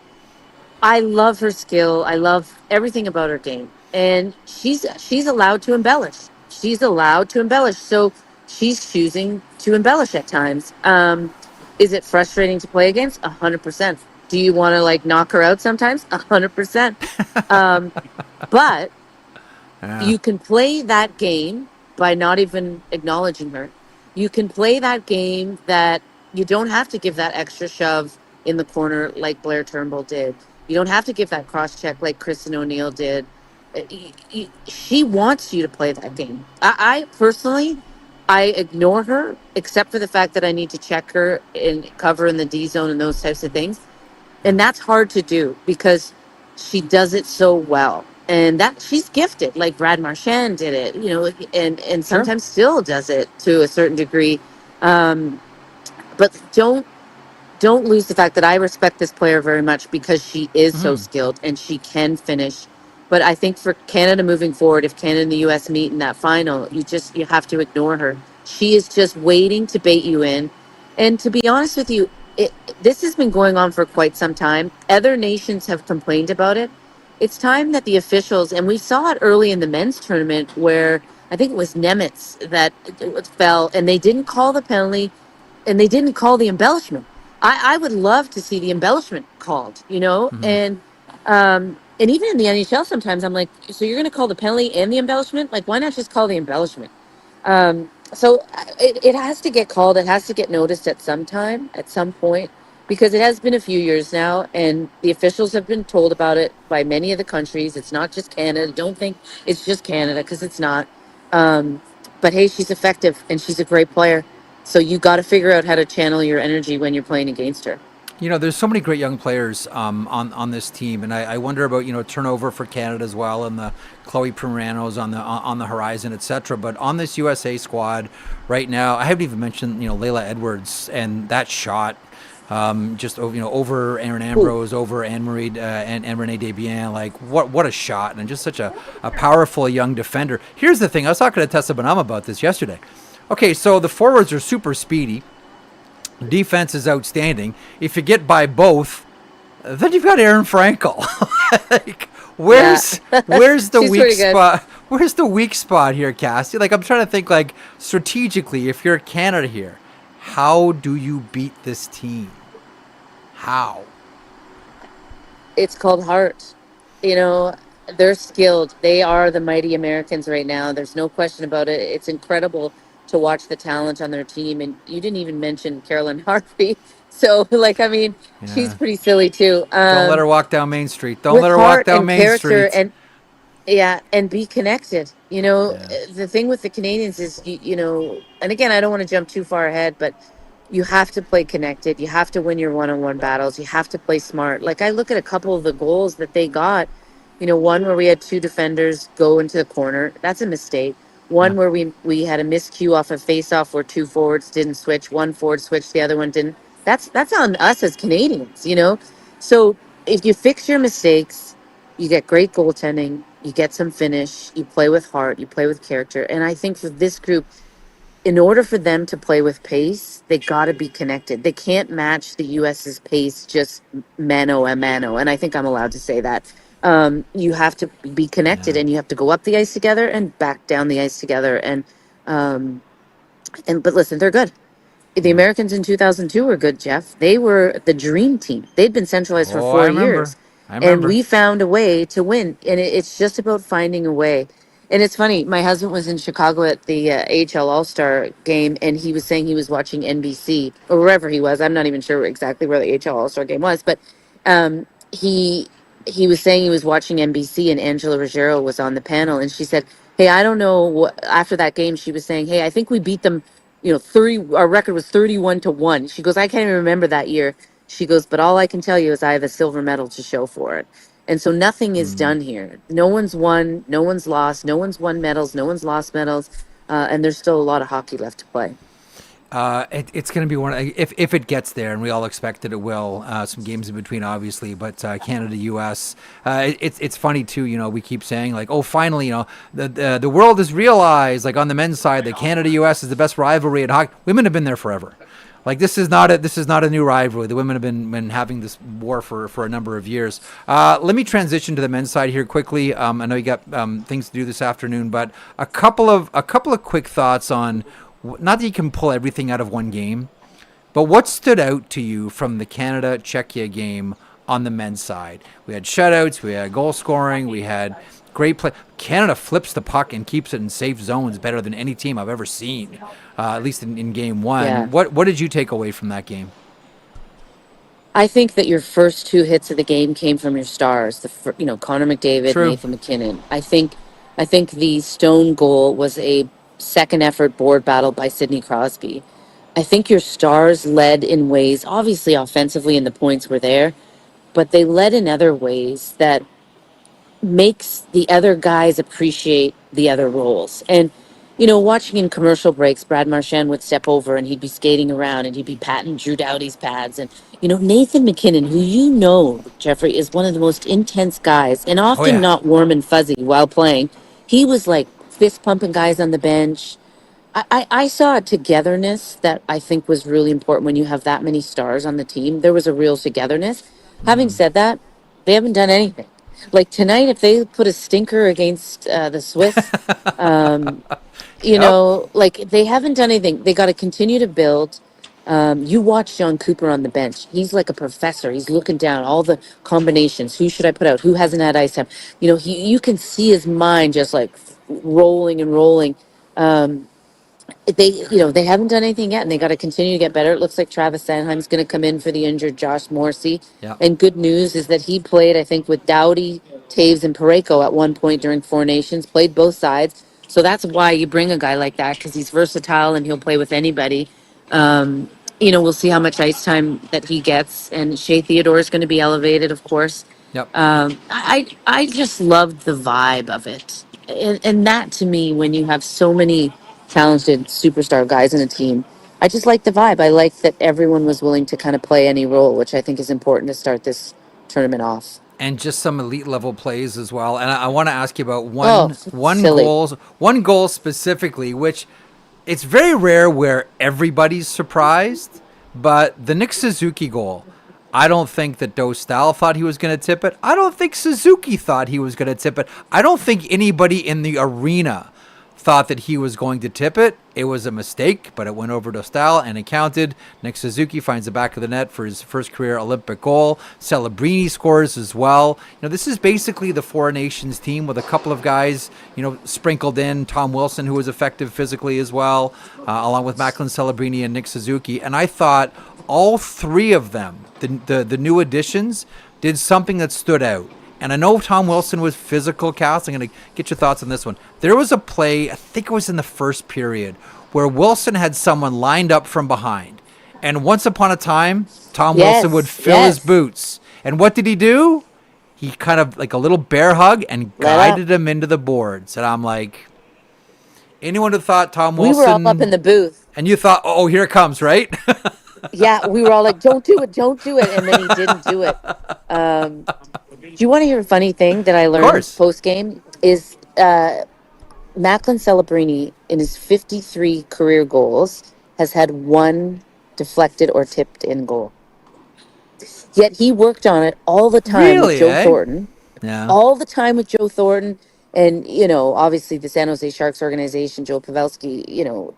I love her skill. I love everything about her game. And she's allowed to embellish. So she's choosing to embellish at times. Is it frustrating to play against? 100%. Do you want to knock her out sometimes? 100%. But you can play that game by not even acknowledging her. You can play that game that you don't have to give that extra shove in the corner like Blair Turnbull did. You don't have to give that cross check like Kristen O'Neill did. She wants you to play that game. I personally, I ignore her except for the fact that I need to check her and cover in the D zone and those types of things. And that's hard to do because she does it so well. and that she's gifted. Like Brad Marchand did it, and Sure. sometimes still does it to a certain degree. Um, but don't lose the fact that I respect this player very much because she is so Hmm. skilled and she can finish. But I think for Canada moving forward, if Canada and the U.S. meet in that final, you have to ignore her. She is just waiting to bait you in. And to be honest with you, this has been going on for quite some time. Other nations have complained about it. It's time that the officials, and we saw it early in the men's tournament where I think it was Nemitz that fell, and they didn't call the penalty and they didn't call the embellishment. I would love to see the embellishment called, Hmm. and even in the NHL sometimes I'm like, so you're going to call the penalty and the embellishment? Like, why not just call the embellishment? So it has to get called. It has to get noticed at some time, at some point, because it has been a few years now, and the officials have been told about it by many of the countries. It's not just Canada. Don't think it's just Canada because it's not. Um, but hey, she's effective and she's a great player. So you got to figure out how to channel your energy when you're playing against her. There's so many great young players on this team, and I wonder about turnover for Canada as well, and the Chloe Primanos on the horizon, etc. But on this USA squad right now, I haven't even mentioned Layla Edwards and that shot, just over Aaron Ooh. Ambrose, over Anne Marie and Renee Desbiens. Like what a shot, and just such a powerful young defender. Here's the thing: I was talking to Tessa Bonham about this yesterday. Okay, so the forwards are super speedy. Defense is outstanding. If you get by both, then you've got Aaron Frankel. Like, Yeah, where's the she's weak pretty good. spot? Where's the weak spot here, Cassie? Like, I'm trying to think, like, strategically, if you're Canada here, how do you beat this team? How? It's called heart. You know, they're skilled. They are the mighty Americans right now. There's no question about it. It's incredible to watch the talent on their team. And you didn't even mention Carolyn Harvey. So, like, I mean, she's Yeah. pretty silly too. Don't let her walk down Main Street. Don't With let her walk heart down and Main character, Street. and yeah, and be connected. Yeah. The thing with the Canadians is, and again, I don't want to jump too far ahead, but you have to play connected. You have to win your one-on-one battles. You have to play smart. Like, I look at a couple of the goals that they got, one where we had two defenders go into the corner. That's a mistake. Yeah. One where we had a miscue off a face-off where two forwards didn't switch. One forward switched, the other one didn't. That's on us as Canadians. So if you fix your mistakes, you get great goaltending, you get some finish, you play with heart, you play with character. And I think for this group, in order for them to play with pace, they got to be connected. They can't match the US's pace just mano a mano. And I think I'm allowed to say that. You have to be connected, Yeah. and you have to go up the ice together and back down the ice together. Um, but listen, they're good. The Yeah. Americans in 2002 were good, Jeff. They were the dream team. They'd been centralized for Oh, I 4 years, remember. I and remember. we found a way to win. And it's just about finding a way. And it's funny. My husband was in Chicago at the AHL All Star game, and he was saying he was watching NBC or wherever he was. I'm not even sure exactly where the AHL All Star game was, but um, he he was saying he was watching NBC, and Angela Ruggiero was on the panel, and she said, "Hey, I don't know what." After that game, she was saying, "Hey, I think we beat them. 30, our record was 31-1." She goes, "I can't even remember that year." She goes, "But all I can tell you is I have a silver medal to show for it." And so nothing is Mm. done here. No one's won, no one's lost, no one's won medals, no one's lost medals, and there's still a lot of hockey left to play. It's going to be one if it gets there, and we all expect that it will. Some games in between, obviously, but Canada, U.S. It's funny too. We keep saying like, oh, finally, the world has realized, like on the men's side, that Canada, U.S. is the best rivalry in hockey. Women have been there forever. Like this is not a new rivalry. The women have been having this war for a number of years. Let me transition to the men's side here quickly. I know you got things to do this afternoon, but a couple of quick thoughts on. Not that you can pull everything out of one game, but what stood out to you from the Canada-Czechia game on the men's side? We had shutouts, we had goal scoring, we had great play. Canada flips the puck and keeps it in safe zones better than any team I've ever seen, at least in game Yeah. one. What did you take away from that game? I think that your first two hits of the game came from your stars, Connor McDavid, True. Nathan McKinnon. I think the Stone goal was a second effort board battle by Sidney Crosby. I think your stars led in ways, obviously offensively, and the points were there, but they led in other ways that makes the other guys appreciate the other roles. And, watching in commercial breaks, Brad Marchand would step over and he'd be skating around and he'd be patting Drew Doughty's pads. And, Nathan McKinnon, who Jeffrey, is one of the most intense guys and Oh often yeah. not warm and fuzzy while playing. He was like fist pumping guys on the bench. I saw a togetherness that I think was really important when you have that many stars on the team. There was a real togetherness. Having said that, they haven't done anything. Like tonight, if they put a stinker against the Swiss, um, Yep. like they haven't done anything. They got to continue to build. You watch John Cooper on the bench. He's like a professor. He's looking down all the combinations. Who should I put out? Who hasn't had ice time? You can see his mind just like rolling and rolling. Um, they haven't done anything yet, and they got to continue to get better. It looks like Travis Sanheim's going to come in for the injured Josh Morrissey. Yep. And good news is that he played, I think, with Doughty, Taves, and Pareko at one point during Four Nations. Played both sides, so that's why you bring a guy like that, because he's versatile and he'll play with anybody. We'll see how much ice time that he gets, and Shea Theodore is going to be elevated, of course. Yep. I just loved the vibe of it, and that to me, when you have so many talented superstar guys in a team, I just like the vibe. I like that everyone was willing to kind of play any role, which I think is important to start this tournament off. And just some elite level plays as well. And I want to ask you about Oh, silly. one goal specifically, which it's very rare where everybody's surprised, but the Nick Suzuki goal, I don't think that Dostal thought he was going to tip it. I don't think Suzuki thought he was going to tip it. I don't think anybody in the arena thought that he was going to tip it. It was a mistake, but it went over Dostal and it counted. Nick Suzuki finds the back of the net for his first career Olympic goal. Celebrini scores as well. This is basically the Four Nations team with a couple of guys, sprinkled in. Tom Wilson, who was effective physically as well, along with Macklin Celebrini and Nick Suzuki. And I thought all three of them, the new additions, did something that stood out. And I know Tom Wilson was physical, Cass. I'm going to get your thoughts on this one. There was a play, I think it was in the first period, where Wilson had someone lined up from behind. And once upon a time, Tom Wilson would fill his boots. And what did he do? He kind of like a little bear hug and guided him into the boards. And I'm like, anyone who thought Tom Wilson... We were all up in the booth. And you thought, oh, here it comes, right? Yeah, we were all like, don't do it, don't do it. And then he didn't do it. Do you want to hear a funny thing that I learned post game? Is Macklin Celebrini, in his 53 career goals, has had one deflected or tipped in goal. Yet he worked on it all the time with Joe Thornton. Yeah. All the time with Joe Thornton. And, obviously the San Jose Sharks organization, Joe Pavelski,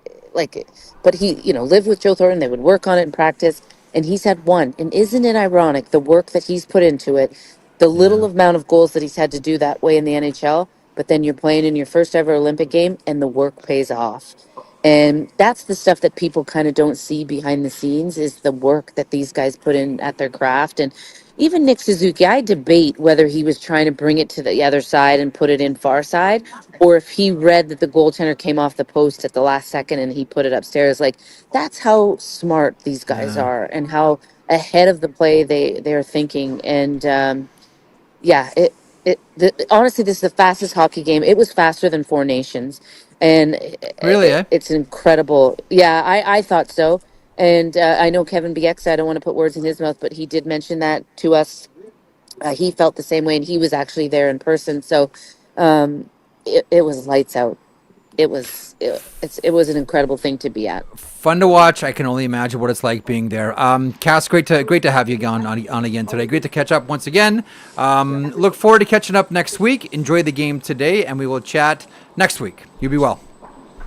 but he, lived with Joe Thornton. They would work on it in practice. And he's had one. And isn't it ironic, the work that he's put into it, the little amount of goals that he's had to do that way in the NHL, but then you're playing in your first ever Olympic game and the work pays off. And that's the stuff that people kind of don't see behind the scenes, is the work that these guys put in at their craft. And even Nick Suzuki, I debate whether he was trying to bring it to the other side and put it in far side, or if he read that the goaltender came off the post at the last second and he put it upstairs. Like, that's how smart these guys are and how ahead of the play they're thinking. And honestly, this is the fastest hockey game. It was faster than Four Nations. And Really, it's incredible. Yeah, I thought so. And I know Kevin Bieksa, I don't want to put words in his mouth, but he did mention that to us. He felt the same way, and he was actually there in person. So it was lights out. It was an incredible thing to be at. Fun to watch. I can only imagine what it's like being there. Cass, great to have you on again today. Great to catch up once again. Look forward to catching up next week. Enjoy the game today, and we will chat next week. You be well.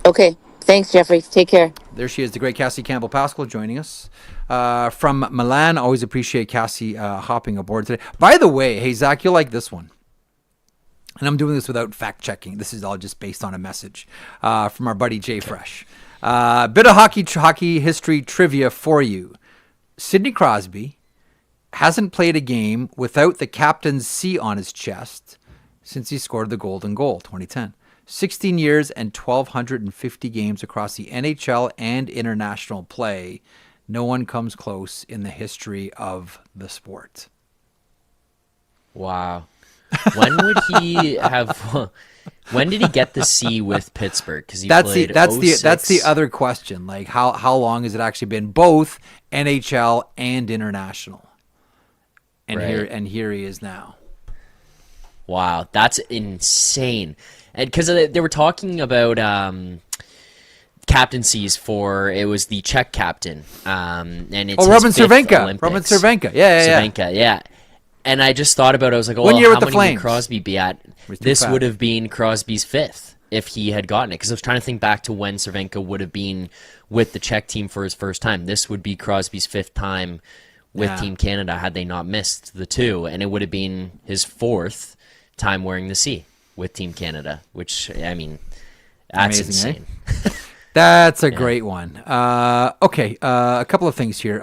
Okay. Thanks, Jeffrey. Take care. There she is, the great Cassie Campbell-Pascall, joining us from Milan. Always appreciate Cassie hopping aboard today. By the way, hey, Zach, you'll like this one. And I'm doing this without fact-checking. This is all just based on a message from our buddy Jay Fresh. Bit of hockey history trivia for you. Sidney Crosby hasn't played a game without the captain's C on his chest since he scored the golden goal, 2010. 16 years and 1,250 games across the NHL and international play. No one comes close in the history of the sport. Wow. When would he have? When did he get the C with Pittsburgh? Because that's the other question. Like how long has it actually been both NHL and international? And here he is now. Wow, that's insane. And because they were talking about captaincies for, it was the Czech captain, and it's Roman his fifth Cervenka. Olympics. Roman Cervenka. Yeah. Cervenka, yeah. And I just thought about it. I was like, oh, 1 year how with the many Flames. would Crosby be at? Was too This fat. would have been Crosby's fifth if he had gotten it. Because I was trying to think back to when Cervenka would have been with the Czech team for his first time. This would be Crosby's fifth time with Team Canada had they not missed the two. And it would have been his fourth time wearing the C with Team Canada, which, I mean, that's Amazing, insane. That's a great one. Okay, a couple of things here.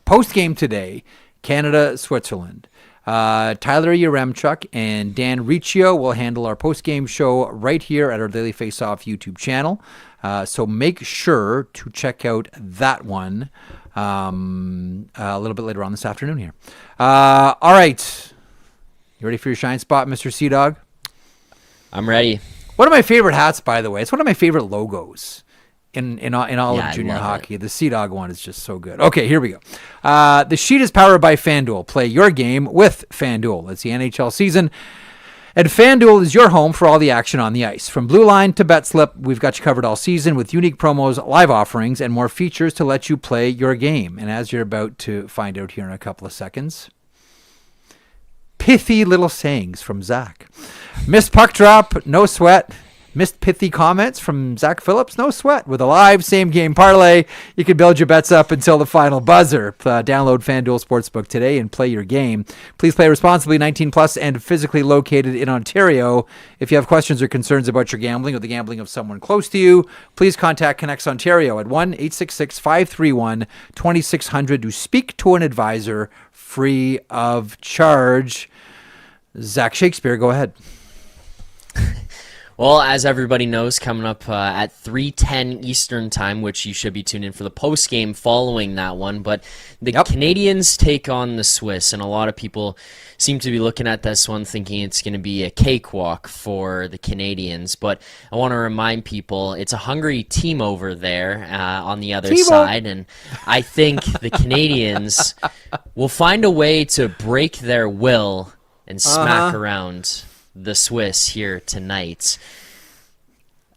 Post game today, Canada, Switzerland. Tyler Yaremchuk and Dan Riccio will handle our post game show right here at our Daily Face Off YouTube channel. So make sure to check out that one a little bit later on this afternoon here. All right. You ready for your shine spot, Mr. Sea Dog? I'm ready. One of my favorite hats, by the way. It's one of my favorite logos in all of junior hockey. The Sea Dog one is just so good. Okay, here we go. The sheet is powered by FanDuel. Play your game with FanDuel. It's the NHL season, and FanDuel is your home for all the action on the ice. From Blue Line to Bet Slip, we've got you covered all season with unique promos, live offerings, and more features to let you play your game. And as you're about to find out here in a couple of seconds, pithy little sayings from Zach. Missed puck drop, no sweat. Missed pithy comments from Zach Phillips, no sweat. With a live same-game parlay, you can build your bets up until the final buzzer. Download FanDuel Sportsbook today and play your game. Please play responsibly, 18 plus and physically located in Ontario. If you have questions or concerns about your gambling or the gambling of someone close to you, please contact Connects Ontario at 1-866-531-2600 to speak to an advisor free of charge. Zach Shakespeare, go ahead. Well, as everybody knows, coming up at 3:10 Eastern Time, which you should be tuned in for the post-game following that one. But the Canadians take on the Swiss, and a lot of people seem to be looking at this one thinking it's going to be a cakewalk for the Canadians. But I want to remind people it's a hungry team over there on the other side, and I think the Canadians will find a way to break their will and smack around the Swiss here tonight.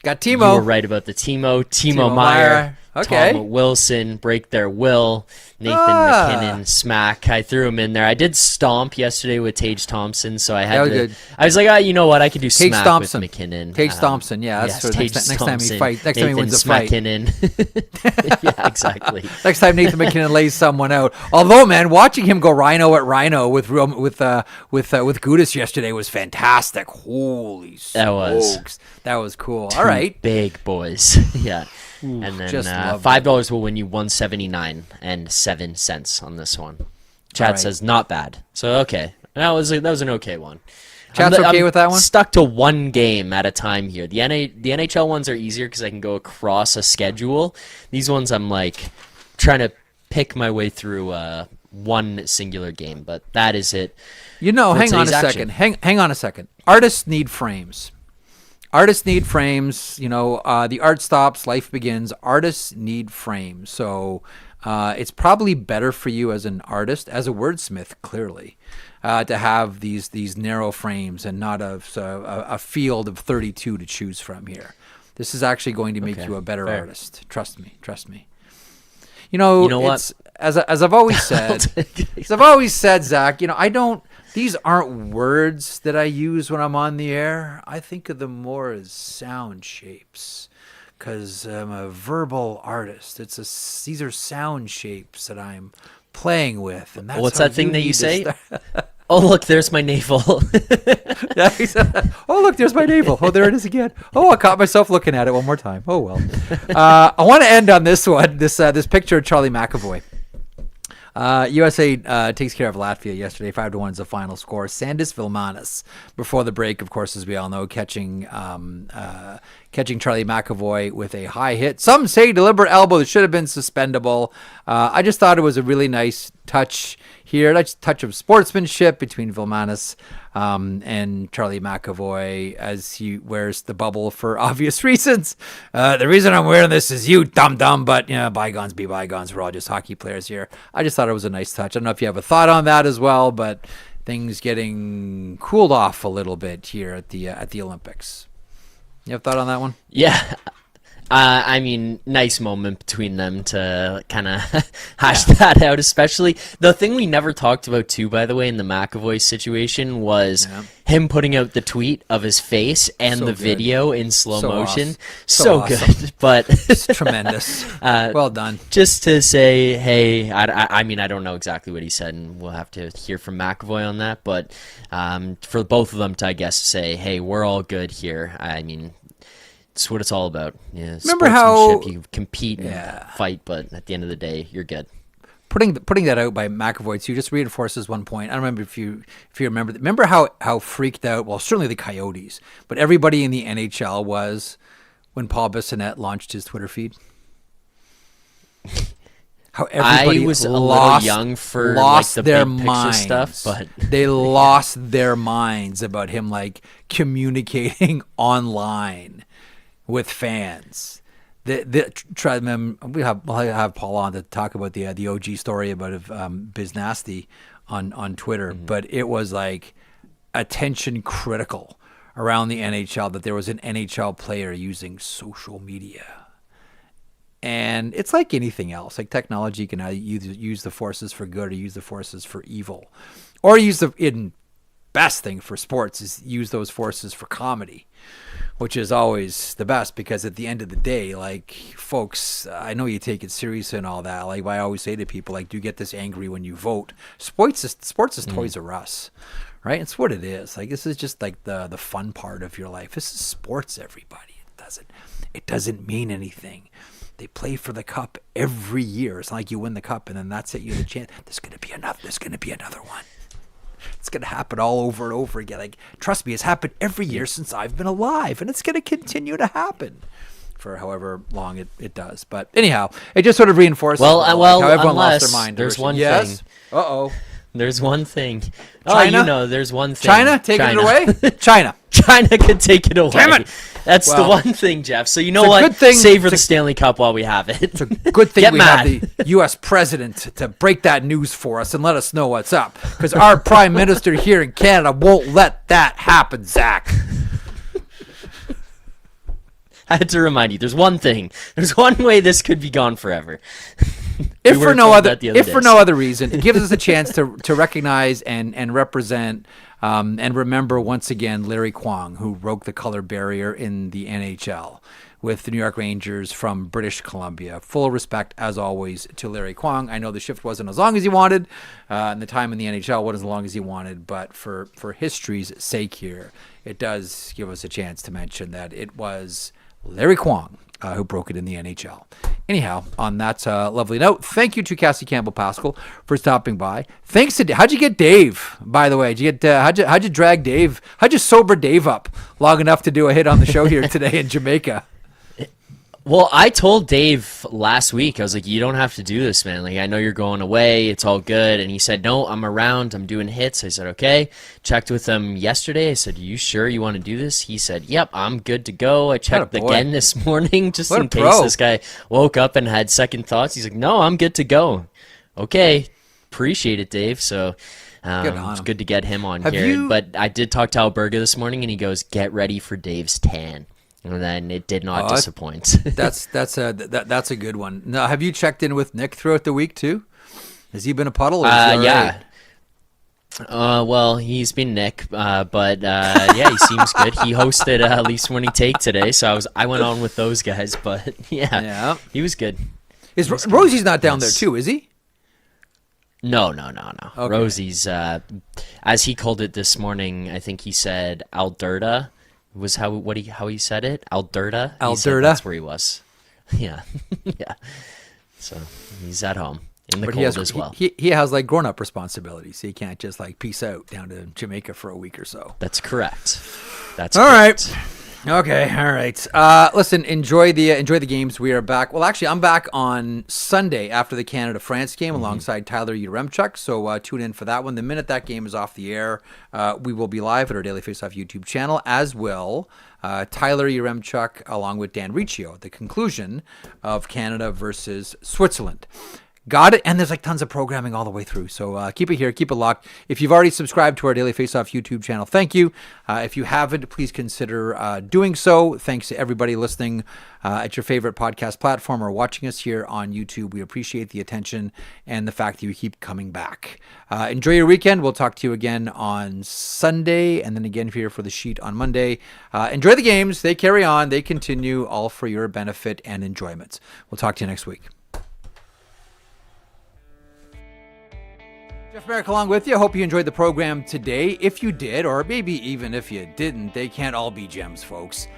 Got Timo. You were right about the Timo Meyer. Okay. Tom Wilson, break their will. Nathan McKinnon, smack. I threw him in there. I did stomp yesterday with Tage Thompson, so I had to. Good. I was like, you know what? I could do Tage smack Thompson. with McKinnon. Tage Thompson, yeah. That's for Tage next time he fight. Next Nathan time he wins a fight. McKinnon. Yeah, exactly. Next time Nathan McKinnon lays someone out. Although, man, watching him go rhino at rhino with Gudis yesterday was fantastic. Holy smokes. That was cool. All right. Big boys. Yeah. And then $5 will win you $179.07 on this one. Chat says not bad. So okay, that was an okay one. Chat's okay with that one? Stuck to one game at a time here. The NHL ones are easier because I can go across a schedule. These ones I'm like trying to pick my way through one singular game, but that is it. Hang on a second. Hang on a second. Artists need frames. Artists need frames. The art stops, life begins. Artists need frames. So it's probably better for you as an artist, as a wordsmith, clearly, to have these narrow frames and not a field of 32 to choose from here. This is actually going to make you a better artist. Trust me. You know what? As I've always said, Zach, these aren't words that I use when I'm on the air. I think of them more as sound shapes because I'm a verbal artist. These are sound shapes that I'm playing with. And that's what's how that thing that you say? start. Oh, look, there's my navel. Yeah, oh, look, there's my navel. Oh, there it is again. Oh, I caught myself looking at it one more time. Oh, well. I want to end on this one, this picture of Charlie McAvoy. USA takes care of Latvia yesterday. 5-1 is the final score. Sandis Vilmanis before the break, of course, as we all know, catching Charlie McAvoy with a high hit. Some say deliberate elbow that should have been suspendable. I just thought it was a really nice touch here, a touch of sportsmanship between Vilmanis and Charlie McAvoy as he wears the bubble for obvious reasons. The reason I'm wearing this is you, dumb, but bygones be bygones. We're all just hockey players here. I just thought it was a nice touch. I don't know if you have a thought on that as well, but things getting cooled off a little bit here at the Olympics. You have a thought on that one? Yeah. I mean, nice moment between them to kind of hash that out, especially. The thing we never talked about, too, by the way, in the McAvoy situation was him putting out the tweet of his face and the video in slow motion. So awesome. Good. But it's tremendous. Well done. Just to say, hey, I mean, I don't know exactly what he said, and we'll have to hear from McAvoy on that. But for both of them to, I guess, say, hey, we're all good here. I mean, it's what it's all about. Yeah, remember how you compete and fight, but at the end of the day, you're good. Putting that out by McAvoy too just reinforces one point. I don't remember if you remember. Remember how freaked out? Well, certainly the Coyotes, but everybody in the NHL was when Paul Bissonnette launched his Twitter feed. How everybody I was a little young for lost like the their big picture minds. stuff, but they lost their minds about him like communicating online with fans. We'll have Paul on to talk about the OG story about Biz Nasty on Twitter, but it was like attention critical around the NHL that there was an NHL player using social media. And it's like anything else. Like technology can either use the forces for good or use the forces for evil. Or best thing for sports is use those forces for comedy, which is always the best, because at the end of the day, like, folks, I know you take it serious and all that. Like I always say to people, like, do you get this angry when you vote? Sports is Toys R Us, right? It's what it is. Like, this is just like the fun part of your life. This is sports, everybody. It doesn't mean anything. They play for the cup every year. It's not like you win the cup and then that's it. You have a chance. There's going to be another one. It's going to happen all over and over again. Like, trust me, it's happened every year since I've been alive, and it's going to continue to happen for however long it does. But anyhow, it just sort of reinforces how everyone lost their unless mind. there's one yes? thing. Uh-oh. There's one thing. China? There's one thing. China, taking it away? China could take it away. Damn it. That's the one thing, Jeff. So you know what? Good thing, savor the Stanley Cup while we have it. It's a good thing we have the U.S. president to break that news for us and let us know what's up. Because our prime minister here in Canada won't let that happen, Zach. I had to remind you. There's one thing. There's one way this could be gone forever. If for no other reason, it gives us a chance to recognize and represent and remember once again Larry Kwong, who broke the color barrier in the NHL with the New York Rangers from British Columbia. Full respect, as always, to Larry Kwong. I know the shift wasn't as long as he wanted, and the time in the NHL wasn't as long as he wanted, but for history's sake here, it does give us a chance to mention that it was Larry Kwong who broke it in the NHL. Anyhow, on that lovely note, thank you to Cassie Campbell-Pascall for stopping by. Thanks to how'd you get Dave? By the way, how'd you drag Dave? How'd you sober Dave up long enough to do a hit on the show here today in Jamaica? Well, I told Dave last week, I was like, you don't have to do this, man. Like, I know you're going away. It's all good. And he said, no, I'm around. I'm doing hits. I said, okay. Checked with him yesterday. I said, you sure you want to do this? He said, yep, I'm good to go. I checked again this morning just in case this guy woke up and had second thoughts. He's like, no, I'm good to go. Okay. Appreciate it, Dave. So it's good to get him on here. But I did talk to Alberga this morning, and he goes, get ready for Dave's tan. And then it did not disappoint. That's a good one. Now, have you checked in with Nick throughout the week too? Has he been a puddle? Or is he yeah. Well, he's been Nick, but yeah, he seems good. He hosted at least when he take today, so I went on with those guys. But yeah. He was good. Rosie's not down there too, is he? No. Okay. Rosie's, as he called it this morning, I think he said Alberta. Was how he said it? Alberta. That's where he was. Yeah, yeah. So he's at home in the cold as well. He has like grown up responsibilities. So he can't just like peace out down to Jamaica for a week or so. That's correct. All right. Okay, all right. Listen, enjoy the games. We are back. Well, actually, I'm back on Sunday after the Canada-France game alongside Tyler Yaremchuk. So tune in for that one. The minute that game is off the air, we will be live at our Daily Faceoff YouTube channel, as will Tyler Yaremchuk along with Dan Riccio at the conclusion of Canada versus Switzerland. Got it. And there's like tons of programming all the way through. So keep it here. Keep it locked. If you've already subscribed to our Daily Faceoff YouTube channel, thank you. If you haven't, please consider doing so. Thanks to everybody listening at your favorite podcast platform or watching us here on YouTube. We appreciate the attention and the fact that you keep coming back. Enjoy your weekend. We'll talk to you again on Sunday and then again here for the sheet on Monday. Enjoy the games. They carry on. They continue, all for your benefit and enjoyment. We'll talk to you next week. Jeff Marek along with you. I hope you enjoyed the program today. If you did, or maybe even if you didn't, they can't all be gems, folks.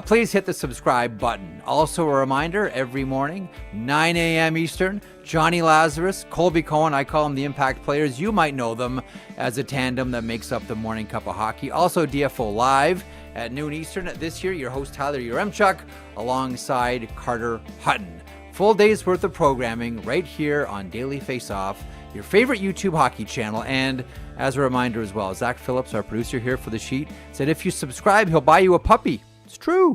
Please hit the subscribe button. Also a reminder, every morning, 9 a.m. Eastern, Johnny Lazarus, Colby Cohen, I call them the Impact Players. You might know them as a tandem that makes up the Morning Cup of Hockey. Also DFO Live at noon Eastern. This year, your host Tyler Yaremchuk alongside Carter Hutton. Full day's worth of programming right here on Daily Faceoff, your favorite YouTube hockey channel. And as a reminder as well, Zach Phillips, our producer here for the sheet, said if you subscribe, he'll buy you a puppy. It's true.